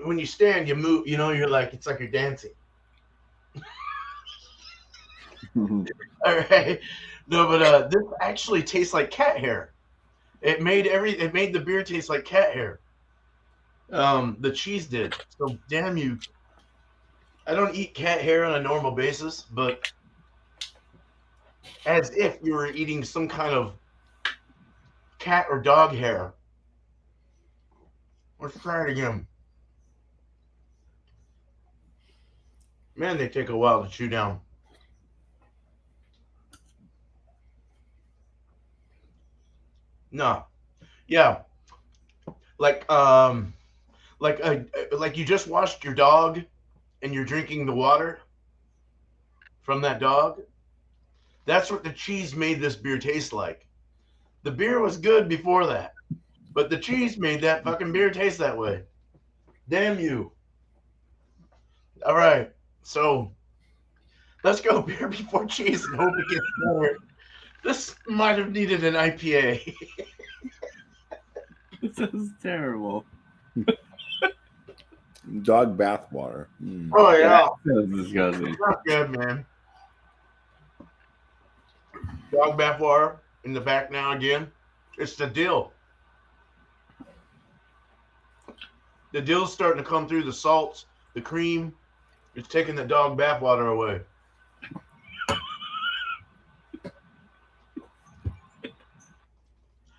When you stand, you move. You know, you're like it's like you're dancing. All right. No, but this actually tastes like cat hair. It made the beer taste like cat hair. The cheese did. So damn you. I don't eat cat hair on a normal basis, but as if you were eating some kind of cat or dog hair. Let's try it again. Man, they take a while to chew down. No. Yeah. Like like you just washed your dog and you're drinking the water from that dog. That's what the cheese made this beer taste like. The beer was good before that, but the cheese made that fucking beer taste that way. Damn you. All right. So let's go beer before cheese and hope it gets better. This might have needed an IPA. This is terrible. Dog bath water. Oh yeah. That's disgusting. It's not good, man. Dog bath water in the back now again. It's the dill. The dill's starting to come through the salts, the cream. It's taking the dog bath water away.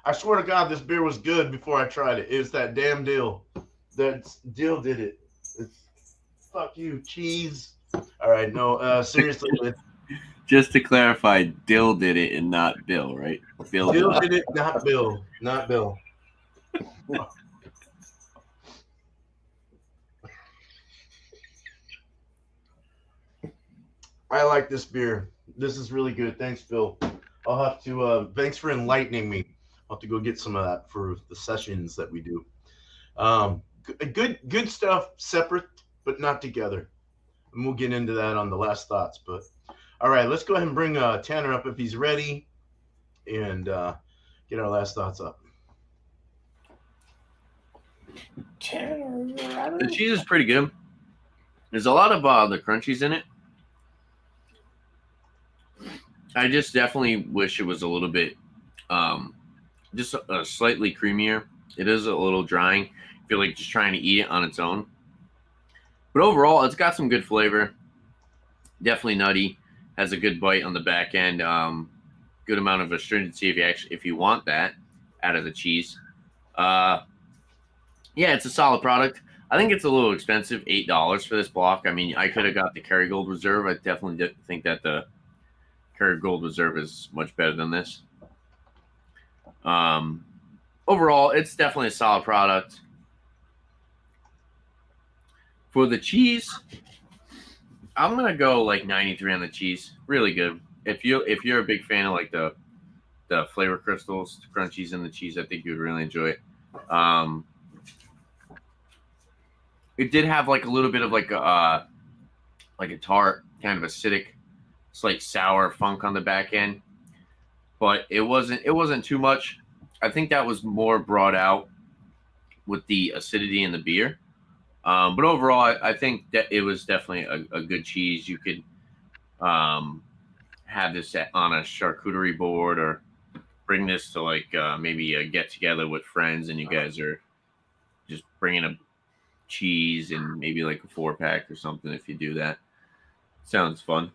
I swear to God, this beer was good before I tried it. It was that damn dill. That dill did it. Fuck you, cheese. All right, no, seriously, Just to clarify, Dill did it and not Bill, right? Bill did it, not Bill, not Bill. I like this beer. This is really good. Thanks, Bill. I'll have to. Thanks for enlightening me. I'll have to go get some of that for the sessions that we do. Good stuff, separate but not together. And we'll get into that on the last thoughts. But all right, let's go ahead and bring Tanner up if he's ready, and get our last thoughts up. The cheese is pretty good. There's a lot of the crunchies in it. I just definitely wish it was a little bit, just slightly creamier. It is a little drying. I feel like just trying to eat it on its own. But overall, it's got some good flavor. Definitely nutty. Has a good bite on the back end. Good amount of astringency if you want that out of the cheese. Yeah, it's a solid product. I think it's a little expensive, $8 for this block. I mean, I could have got the Kerrygold Reserve. I definitely think that the Kerrygold Reserve is much better than this. Overall, it's definitely a solid product. For the cheese, I'm gonna go like 93 on the cheese. Really good. If you're a big fan of like the flavor crystals, the crunchies, and the cheese, I think you would really enjoy it. It did have like a little bit of like a tart, kind of acidic, slight sour funk on the back end, but it wasn't too much. I think that was more brought out with the acidity in the beer. But overall, I think that it was definitely a good cheese. You could have this on a charcuterie board or bring this to like maybe a get together with friends, and you guys are just bringing a cheese and maybe like a 4-pack or something. If you do that, sounds fun.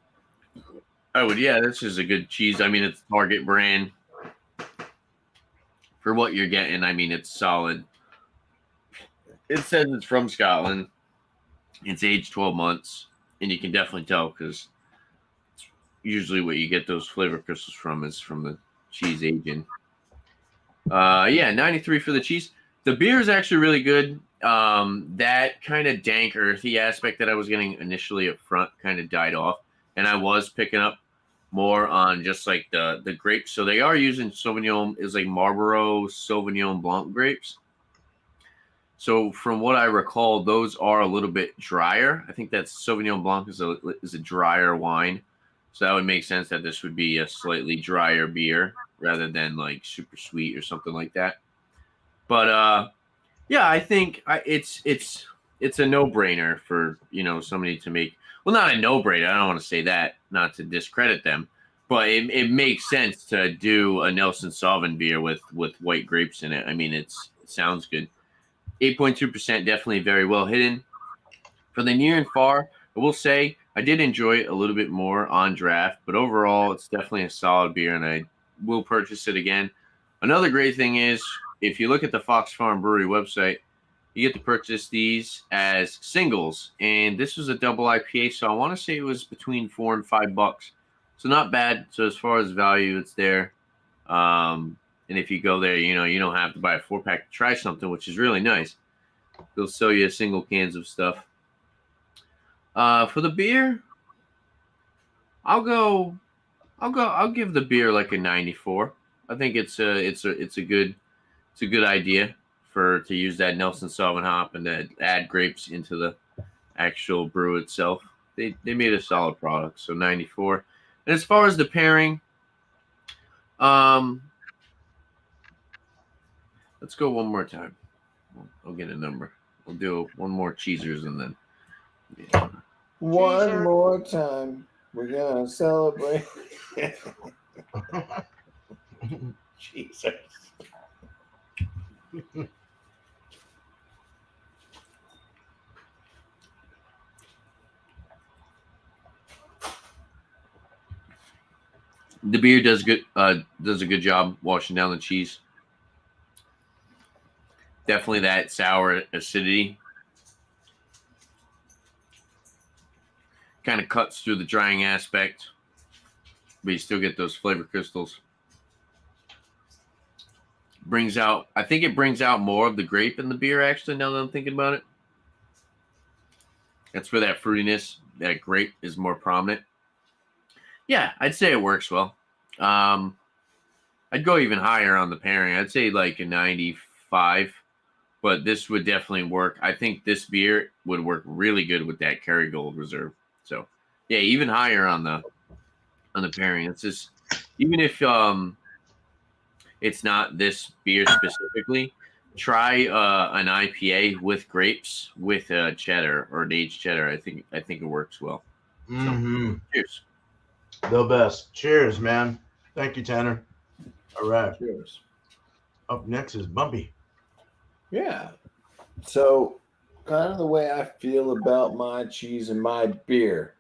I would. Yeah, this is a good cheese. I mean, it's Target brand for what you're getting. I mean, it's solid. It says it's from Scotland. It's aged 12 months, and you can definitely tell because usually what you get those flavor crystals from is from the cheese aging. Yeah, 93 for the cheese. The beer is actually really good. That kind of dank, earthy aspect that I was getting initially up front kind of died off, and I was picking up more on just like the grapes. So they are using Sauvignon, is like Marlborough Sauvignon Blanc grapes. So from what I recall, those are a little bit drier. I think that Sauvignon Blanc is a drier wine. So that would make sense that this would be a slightly drier beer rather than like super sweet or something like that. But yeah, I think it's a no-brainer for, somebody to make. Well, not a no-brainer. I don't want to say that, not to discredit them, but it makes sense to do a Nelson Sauvin beer with white grapes in it. I mean, it sounds good. 8.2%, definitely very well hidden. For the near and far, I will say I did enjoy it a little bit more on draft, but overall, it's definitely a solid beer, and I will purchase it again. Another great thing is, if you look at the Fox Farm Brewery website, you get to purchase these as singles, and this was a double IPA, so I want to say it was between $4 and $5, so not bad. So as far as value, it's there. And if you go there, you don't have to buy a 4-pack to try something, which is really nice. They'll sell you single cans of stuff. For the beer, I'll give the beer like a 94. I think it's a good idea to use that Nelson Sauvin hop and to add grapes into the actual brew itself. They made a solid product, so 94. And as far as the pairing, let's go one more time. I'll get a number. We'll do one more cheesers and then. Yeah. One more time. We're going to celebrate. Jesus. The beer does a good job washing down the cheese. Definitely that sour acidity. kind of cuts through the drying aspect, but you still get those flavor crystals. I think it brings out more of the grape in the beer, actually, now that I'm thinking about it. That's where that fruitiness, that grape is more prominent. Yeah, I'd say it works well. I'd go even higher on the pairing. I'd say like a 95, but this would definitely work. I think this beer would work really good with that Kerrygold Reserve. So, yeah, even higher on the pairing. It's just, even if it's not this beer specifically, try an IPA with grapes with a cheddar or an aged cheddar. I think it works well. So, cheers. The best. Cheers, man. Thank you, Tanner. All right. Cheers. Up next is Bumpy. Yeah. So, kind of the way I feel about my cheese and my beer.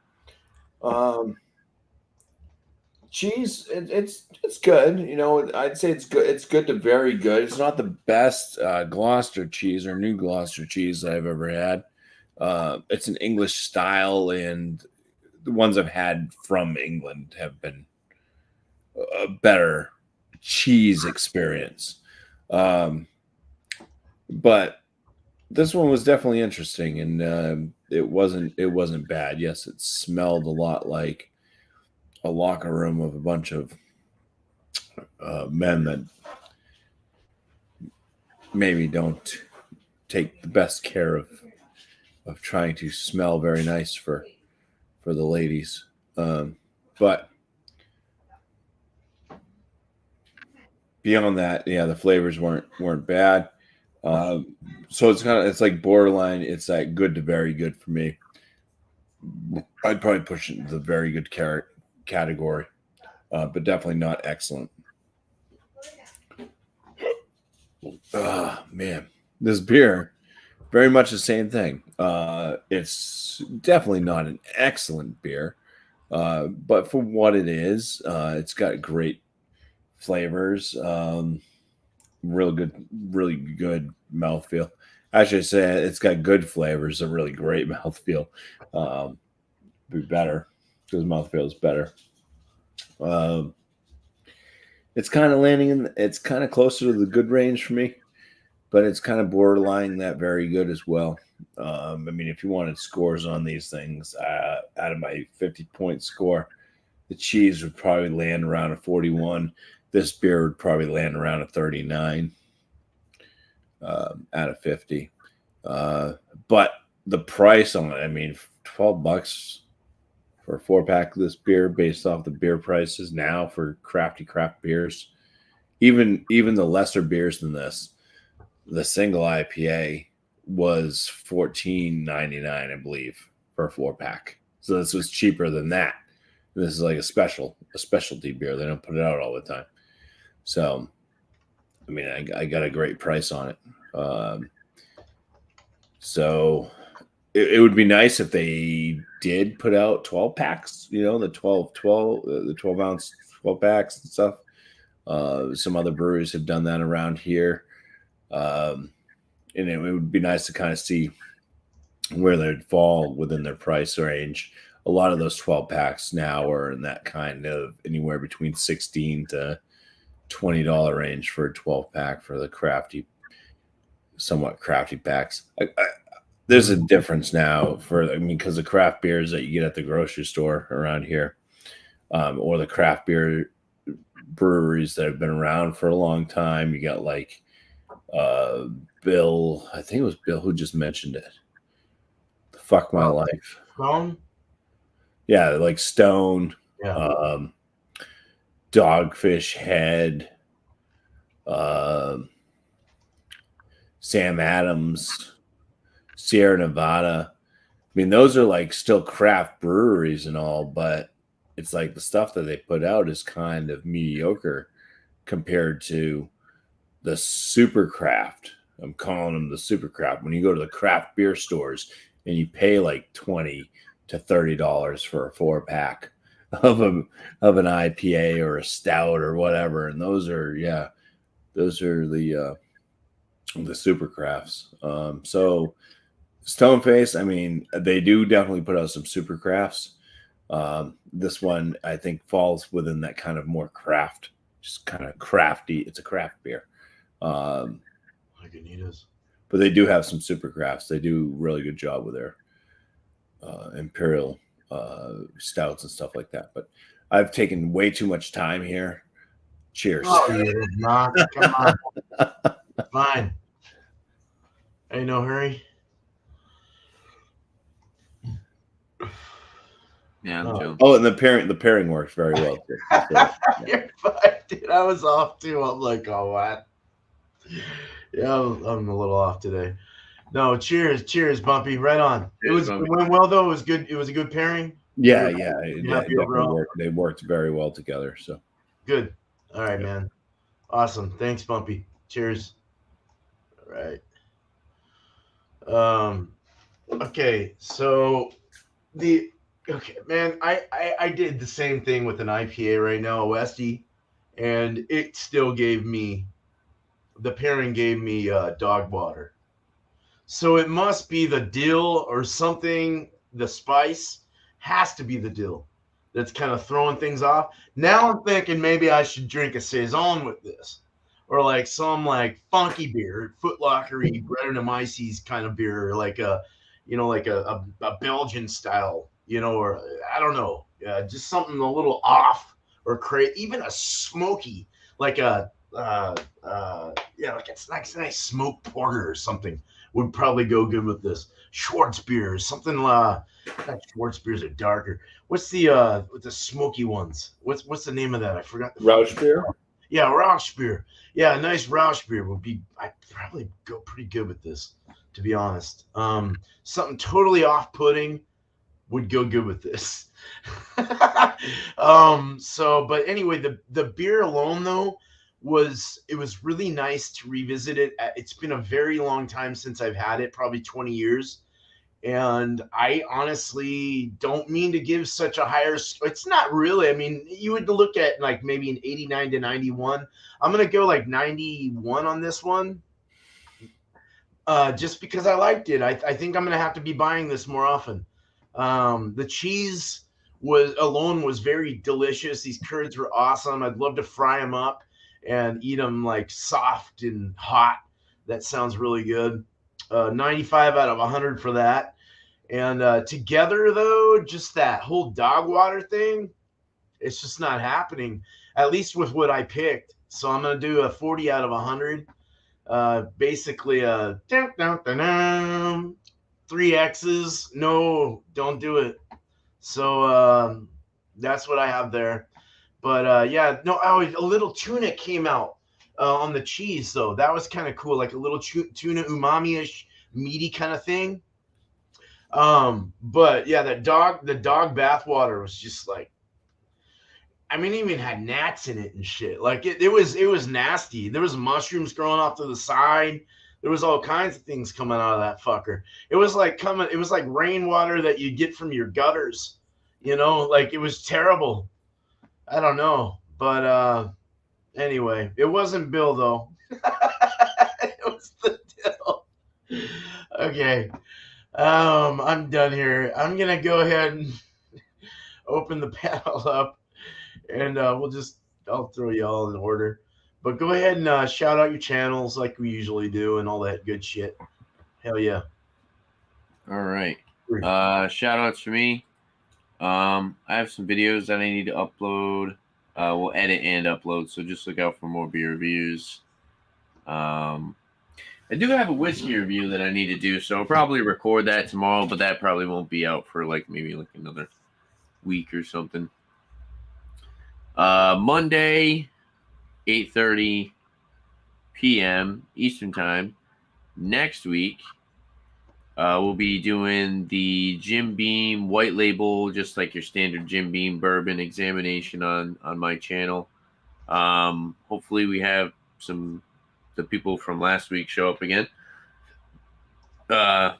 Cheese, it's good. You know, I'd say it's good. It's good to very good. It's not the best Gloucester cheese or New Gloucester cheese I've ever had. It's an English style, and the ones I've had from England have been a better cheese experience. But this one was definitely interesting, and it wasn't bad. Yes, it smelled a lot like a locker room of a bunch of men that maybe don't take the best care of trying to smell very nice for the ladies. But beyond that, yeah, the flavors weren't bad. So it's like borderline. It's like good to very good for me. I'd probably push it into the very good category, but definitely not excellent. Man, this beer, very much the same thing. It's definitely not an excellent beer, but for what it is, it's got great flavors, really good mouthfeel. Actually, I say it's got good flavors, a really great mouthfeel. Be better because mouthfeel is better. It's kind of it's kind of closer to the good range for me, but it's kind of borderline that very good as well. I mean, if you wanted scores on these things, out of my 50-point score, the cheese would probably land around a 41. This beer would probably land around a 39 out of 50. But the price on it, I mean, $12 for a 4-pack of this beer based off the beer prices now for craft beers. Even the lesser beers than this, the single IPA was $14.99, I believe, for a 4-pack. So this was cheaper than that. This is like a specialty beer. They don't put it out all the time. So, I mean, I got a great price on it. So it would be nice if they did put out 12 packs, you know, the 12 ounce 12 packs and stuff. Some other breweries have done that around here. And it would be nice to kind of see where they'd fall within their price range. A lot of those 12 packs now are in that kind of anywhere between $16 to $20 range for a 12 pack for the somewhat crafty packs. There's a difference now because the craft beers that you get at the grocery store around here, or the craft beer breweries that have been around for a long time. You got like Bill, I think it was Bill who just mentioned it. Fuck my life. Stone? Yeah, like Stone. Yeah. Dogfish Head. Sam Adams. Sierra Nevada. I mean, those are like still craft breweries and all, but it's like the stuff that they put out is kind of mediocre compared to the super craft. I'm calling them the super craft. When you go to the craft beer stores and you pay like $20 to $30 for a 4-pack of an IPA or a stout or whatever, and those are the super crafts. So Stoneface, I mean, they do definitely put out some super crafts. This one, I think, falls within that kind of more craft, just kind of crafty. It's a craft beer. Like Anita's. But they do have some super crafts. They do a really good job with their imperial stouts and stuff like that. But I've taken way too much time here. Cheers. Oh, you did not. Come on. Fine. Ain't no hurry. Yeah, I'm chilling. Oh, and the pairing works very well too. So, yeah. You're fine, dude. I was off too. I'm like, oh, what? Yeah, I'm a little off today. No, cheers, Bumpy. Right on. Cheers, It Bumpy. went well though. It was good. It was a good pairing. Yeah, You're it happy definitely overall? worked. They worked very well together. So Good. All right, Yeah. man. Awesome. Thanks, Bumpy. Cheers. All right. Okay, so man, I did the same thing with an IPA right now, a Westie, and it still gave me the pairing gave me dog water. So it must be the dill or something. The spice has to be the dill that's kind of throwing things off. Now I'm thinking maybe I should drink a saison with this, or like some like funky beer, Footlockery, Brettanomyces kind of beer, or like a, like a Belgian style, or I don't know, just something a little off or even a smoky, like a like it's nice smoked porter or something would probably go good with this. Schwartz beers, something not Schwartz beers are darker. What's the with the smoky ones? What's the name of that? I forgot. Rausch beer. Yeah, Rausch beer. Yeah, a nice Rausch beer would be. I'd probably go pretty good with this, to be honest. Something totally off-putting would go good with this. But anyway, the beer alone though was really nice to revisit it. It's been a very long time since I've had it, probably 20 years. And I honestly don't mean to give such a higher. It's not really. I mean, you would look at like maybe an 89 to 91. I'm gonna go like 91 on this one, just because I liked it. I think I'm gonna have to be buying this more often. The cheese was very delicious. These curds were awesome. I'd love to fry them up and eat them like soft and hot. That sounds really good. 95 out of 100 for that. And together, though, just that whole dog water thing, it's just not happening, at least with what I picked. So I'm going to do a 40 out of 100. Basically, a 3 X's. No, don't do it. So that's what I have there. But a little tuna came out on the cheese, though. That was kind of cool, like a little tuna umami-ish, meaty kind of thing. But yeah, the dog bathwater was just like, I mean, it even had gnats in it and shit. Like it was nasty. There was mushrooms growing off to the side. There was all kinds of things coming out of that fucker. It was like rainwater that you get from your gutters. Like it was terrible. I don't know. But anyway, it wasn't Bill though. It was the Dill. Okay. I'm done here. I'm gonna go ahead and open the panel up, and I'll throw you all in order. But go ahead and shout out your channels like we usually do and all that good shit. Hell yeah. All right. Shout outs for me. I have some videos that I need to upload. We'll edit and upload, so just look out for more beer reviews. I do have a whiskey review that I need to do, so I'll probably record that tomorrow, but that probably won't be out for maybe another week or something. Monday, 8:30 p.m. Eastern Time. Next week, we'll be doing the Jim Beam white label, just like your standard Jim Beam bourbon examination on my channel. Hopefully we have the people from last week show up again. The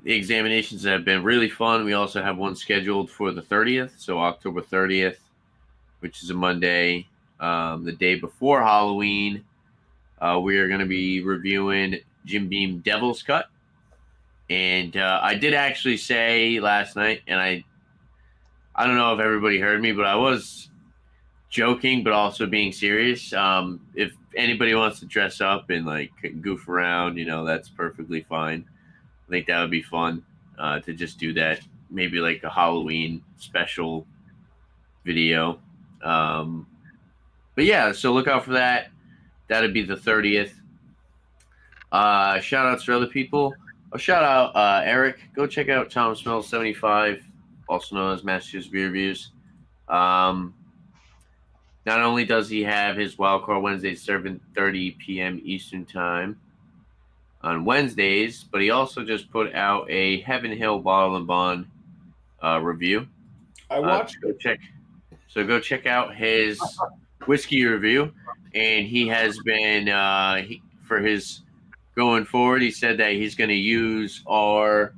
examinations have been really fun. We also have one scheduled for the 30th, so October 30th, which is a Monday, the day before Halloween. We are going to be reviewing Jim Beam Devil's Cut. And I did actually say last night, and I don't know if everybody heard me, but I was joking, but also being serious. If anybody wants to dress up and like goof around, that's perfectly fine. I think that would be fun to just do that. Maybe like a Halloween special video. But yeah, so look out for that. That'd be the 30th. Shout outs for other people. I'll shout out Eric. Go check out Tom Smells 75, also known as Massachusetts Beer Reviews. Not only does he have his Wildcard Wednesdays 7:30 p.m. Eastern Time on Wednesdays, but he also just put out a Heaven Hill Bottle and Bond review. I watched it. Go check out his whiskey review, and he has been for his going forward. He said that he's going to use our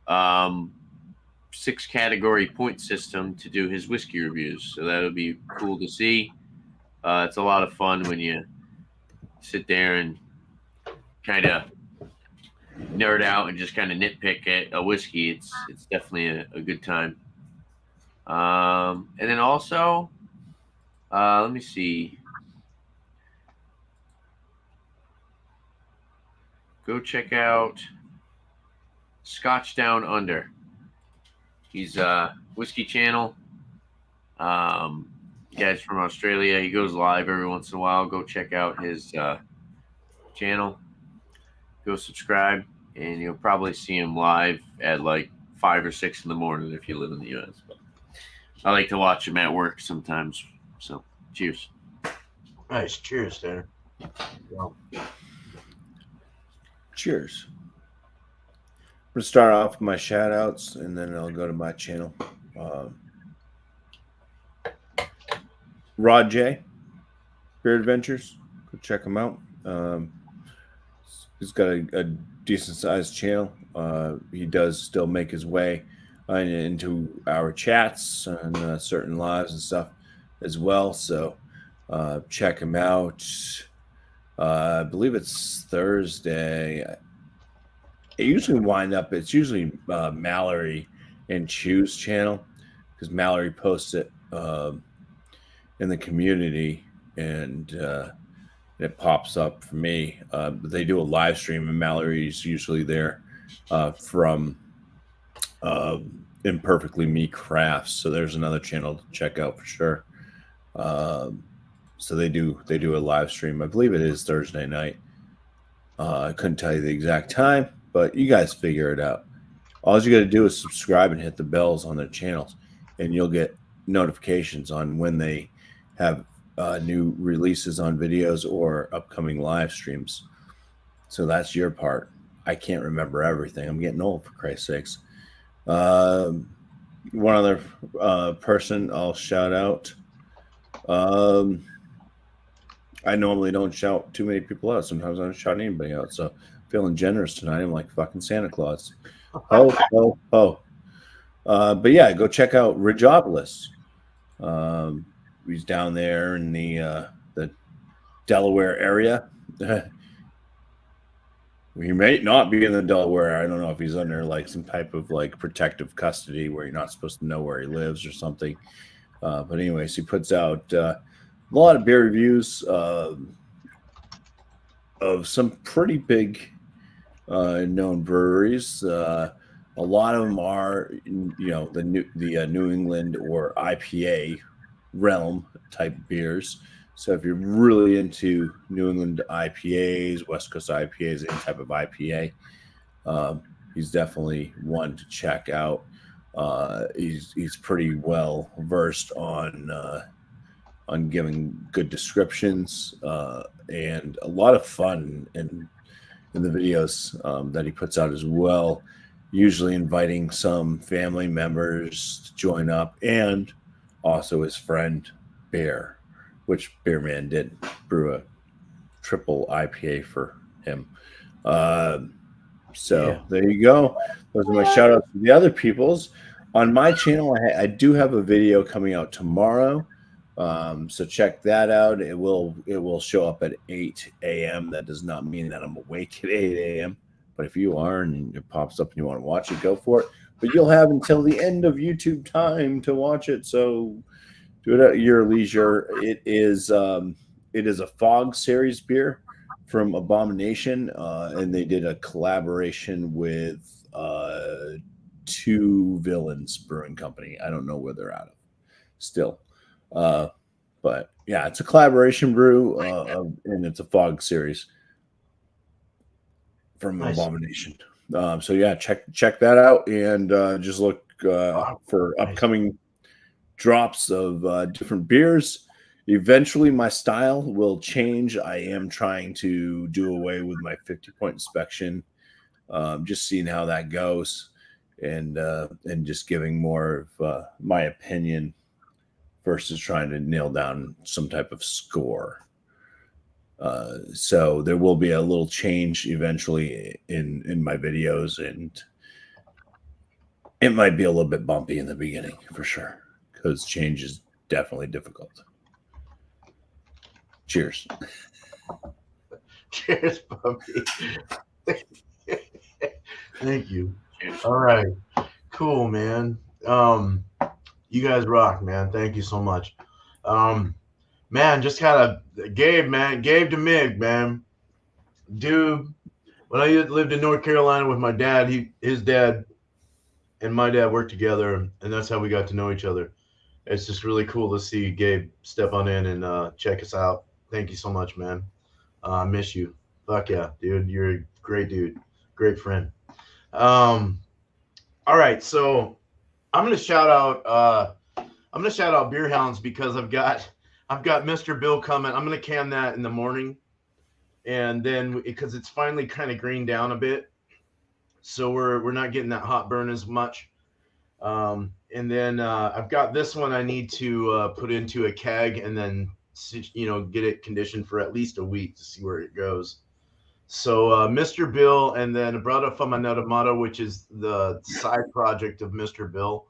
6-category point system to do his whiskey reviews. So that'll be cool to see. It's a lot of fun when you sit there and kind of nerd out and just kind of nitpick at a whiskey. It's definitely a good time. And then also, let me see. Go check out Scotch Down Under. He's a whiskey channel. Guy's from Australia. He goes live every once in a while. Go check out his channel. Go subscribe, and you'll probably see him live at like 5 or 6 in the morning if you live in the U.S. But I like to watch him at work sometimes. So, cheers. Nice. Cheers, there. Wow. Cheers. I'm going to start off with my shout outs, and then I'll go to my channel. Rod J, Beer Adventures. Go check him out. He's got a decent sized channel. He does still make his way into our chats and certain lives and stuff as well. So check him out. I believe it's Thursday. It usually wind up. It's usually Mallory and Chew's channel, because Mallory posts it in the community, and it pops up for me. But they do a live stream, and Mallory's usually there from Imperfectly Me Crafts. So there's another channel to check out for sure. So they do a live stream. I believe it is Thursday night. I couldn't tell you the exact time, but you guys figure it out. All you got to do is subscribe and hit the bells on their channels, and you'll get notifications on when they have new releases on videos or upcoming live streams. So that's your part. I can't remember everything. I'm getting old, for Christ's sakes. One other person I'll shout out. I normally don't shout too many people out. Sometimes I don't shout anybody out. So feeling generous tonight. I'm like fucking Santa Claus. Ho, ho, ho. But yeah, go check out Ridgeopolis. He's down there in the Delaware area. He may not be in the Delaware. I don't know if he's under like some type of like protective custody where you're not supposed to know where he lives or something. But anyways, he puts out a lot of beer reviews of some pretty big known breweries. A lot of them are, the New England or IPA realm type beers. So if you're really into New England IPAs, West Coast IPAs, any type of IPA, he's definitely one to check out. He's pretty well versed on giving good descriptions and a lot of fun in the videos that he puts out as well. Usually inviting some family members to join up, and also his friend Bear, which Bear Man did brew a triple IPA for him. There you go. Those are my shout outs to the other peoples. On my channel, I do have a video coming out tomorrow So check that out. It will show up at 8 a.m. That does not mean that I'm awake at 8 a.m. But if you are and it pops up and you want to watch it, go for it. But you'll have until the end of YouTube time to watch it. So do it at your leisure. It is a Fog series beer from Abomination, and they did a collaboration with Two Villains Brewing Company. I don't know where they're out of still. But yeah, it's a collaboration brew, and it's a Fog series from Nice. Abomination. So yeah, check that out, and just look for upcoming drops of different beers. Eventually, my style will change. I am trying to do away with my 50-point inspection, just seeing how that goes, and just giving more of my opinion versus trying to nail down some type of score. So there will be a little change eventually in my videos, and it might be a little bit bumpy in the beginning for sure, because change is definitely difficult. Cheers. Cheers, Bumpy. Thank you. All right. Cool, man. You guys rock, man. Thank you so much. Man, just kind of Gabe to Mig, man. Dude, when I lived in North Carolina with my dad, his dad and my dad worked together, and that's how we got to know each other. It's just really cool to see Gabe step on in and check us out. Thank you so much, man. I miss you. Fuck yeah, dude. You're a great dude. Great friend. All right, so I'm gonna shout out Beer Hounds because I've got Mr. Bill coming. I'm gonna can that in the morning, and then because it's finally kind of greened down a bit, so we're not getting that hot burn as much. And then I've got this one I need to put into a keg and then get it conditioned for at least a week to see where it goes. So Mr. Bill, and then Brada Famanata, which is the side project of Mr. Bill.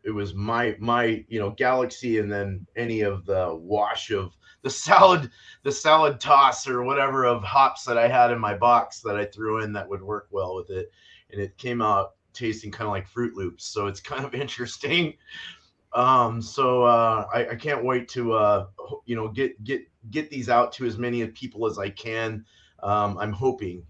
It was my Galaxy, and then any of the wash of the salad toss or whatever of hops that I had in my box that I threw in that would work well with it, and it came out tasting kind of like Fruit Loops. So it's kind of interesting. So I can't wait to get these out to as many people as I can. I'm hoping,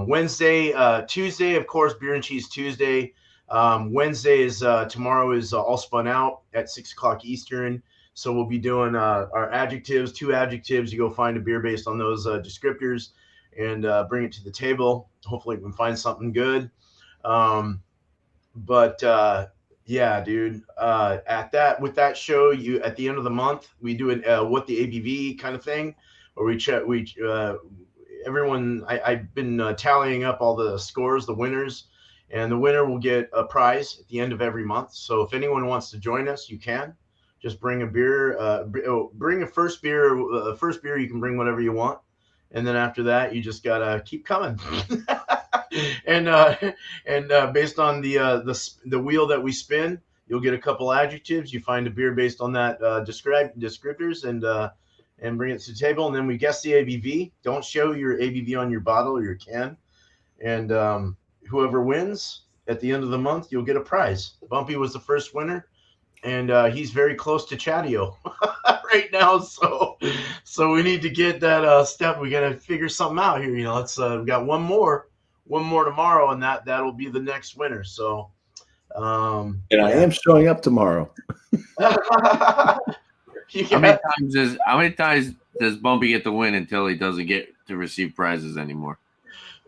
Wednesday, Tuesday, of course, Beer and Cheese Tuesday. Wednesday is tomorrow is All Spun Out at 6:00 Eastern. So we'll be doing our adjectives, 2 adjectives. You go find a beer based on those descriptors and bring it to the table. Hopefully we can find something good. Yeah, dude. With that show, at the end of the month, we do what the ABV kind of thing, where I've been tallying up all the scores, the winners, and the winner will get a prize at the end of every month. So if anyone wants to join us, you can. Just bring a beer. Bring a first beer. First beer, you can bring whatever you want, and then after that, you just gotta keep coming. and based on the wheel that we spin, you'll get a couple adjectives. You find a beer based on that descriptors, and bring it to the table, and then we guess the ABV. Don't show your ABV on your bottle or your can, and whoever wins at the end of the month, you'll get a prize. Bumpy was the first winner, and he's very close to Chadeo right now. So we need to get that step. We got to figure something out here. Let's we got one more tomorrow, and that'll be the next winner. So, I am showing up tomorrow. How many times does Bumpy get to win until he doesn't get to receive prizes anymore?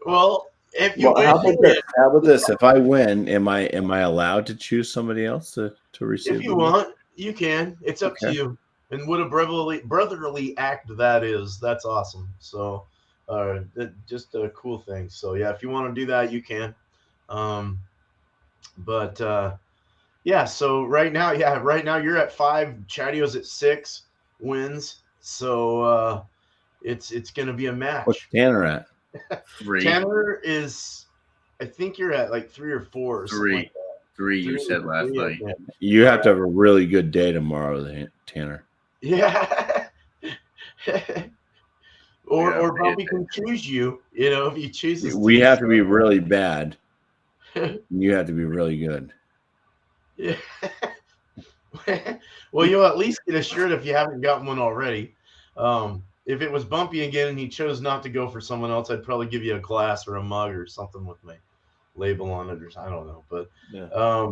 Well, how about this? If I win, am I allowed to choose somebody else to receive? If you want, you can. It's up to you. And what a brotherly act that is. That's awesome. So, just a cool thing. So yeah, if you want to do that, you can. Yeah. So right now you're at 5. Chadeo's at 6 wins. So it's gonna be a match. What's Tanner at? 3. Tanner is, I think you're at like 3 or 4 or 3. Like 3 you said last night. Okay. You have to have a really good day tomorrow, Tanner. Yeah. or Yeah, Bumpy can choose you. You know, if he chooses. We have to be really bad. You have to be really good. Yeah. Well, you'll at least get a shirt if you haven't gotten one already. If it was Bumpy again and he chose not to go for someone else, I'd probably give you a glass or a mug or something with my label on it, or I don't know. But Yeah.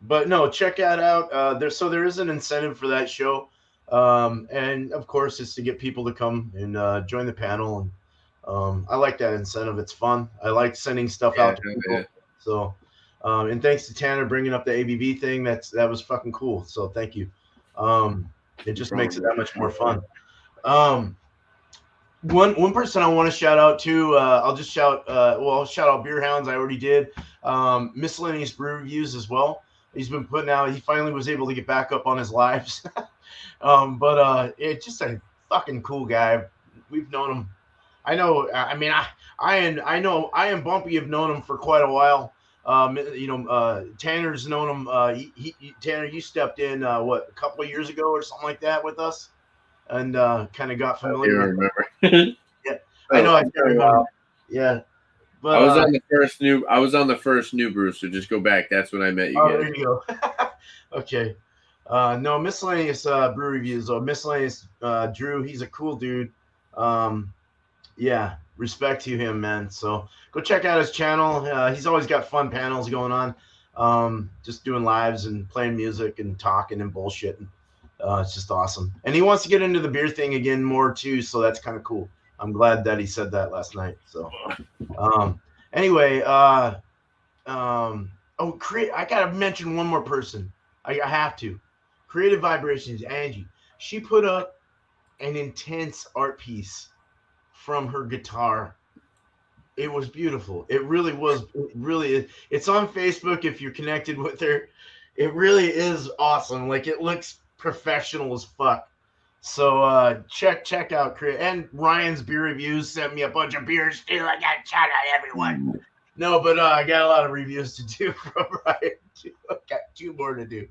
but no, check that out. There is an incentive for that show, and of course, it's to get people to come and join the panel. And I like that incentive; it's fun. I like sending stuff out to people. Yeah. So, and thanks to Tanner bringing up the ABV thing. That was fucking cool. So thank you. It just makes it that much more fun. One person I want to shout out to, I'll shout out Beer Hounds. I already did. Miscellaneous Brew Reviews as well. He's been putting out. He finally was able to get back up on his lives. But it's just a fucking cool guy. We've known him. I know. I mean, I know. I and Bumpy have known him for quite a while. Tanner's known him. Tanner, you stepped in a couple of years ago or something like that with us, and kind of got familiar. I remember. Yeah, I know. I can't remember. Yeah, but I was on the first new brew, so just go back. That's when I met you guys. There you go. Okay. No, Miscellaneous Brew Reviews. Miscellaneous Drew, he's a cool dude. Yeah, respect to him, man. So go check out his channel. He's always got fun panels going on. Just doing lives and playing music and talking and bullshit. It's just awesome. And he wants to get into the beer thing again more too, so that's kind of cool. I'm glad that he said that last night. So anyway, I gotta mention one more person. I have to. Creative Vibrations, Angie. She put up an intense art piece from her guitar. It was beautiful. It really was. It really is. It's on Facebook if you're connected with her. It really is awesome. Like, it looks professional as fuck. So check out and Ryan's beer reviews. Sent me a bunch of beers too. I got to shout out everyone. No, but I got a lot of reviews to do from Ryan. I got 2 more to do,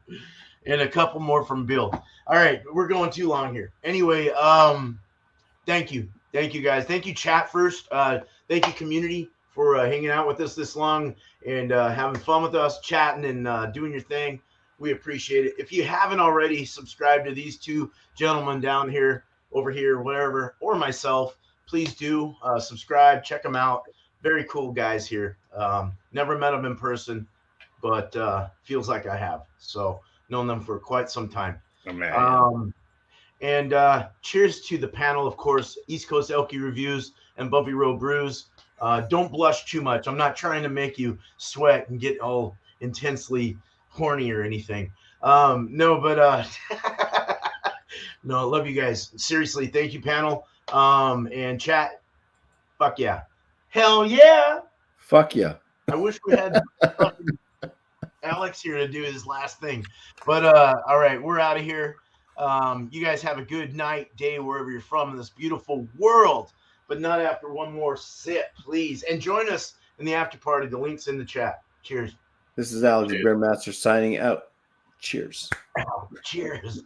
and a couple more from Bill. All right, we're going too long here. Anyway, thank you guys. Thank you, chat first. Thank you, community, for hanging out with us this long and having fun with us, chatting and doing your thing. We appreciate it. If you haven't already subscribed to these 2 gentlemen down here, over here, whatever, or myself, please do subscribe. Check them out. Very cool guys here. Never met them in person, but feels like I have. So known them for quite some time. Oh, man. And cheers to the panel, of course, East Coast Elky Reviews and Bumpy Road Brews. Don't blush too much. I'm not trying to make you sweat and get all intensely horny or anything. No, but no, I love you guys. Seriously, thank you, panel. And chat. Fuck yeah. Hell yeah. Fuck yeah. I wish we had fucking Alex here to do his last thing. But all right, we're out of here. You guys have a good night, day, wherever you're from in this beautiful world, but not after one more sip, please. And join us in the after party. The link's in the chat. Cheers. This is Alex Bearmaster signing out. Cheers. Cheers.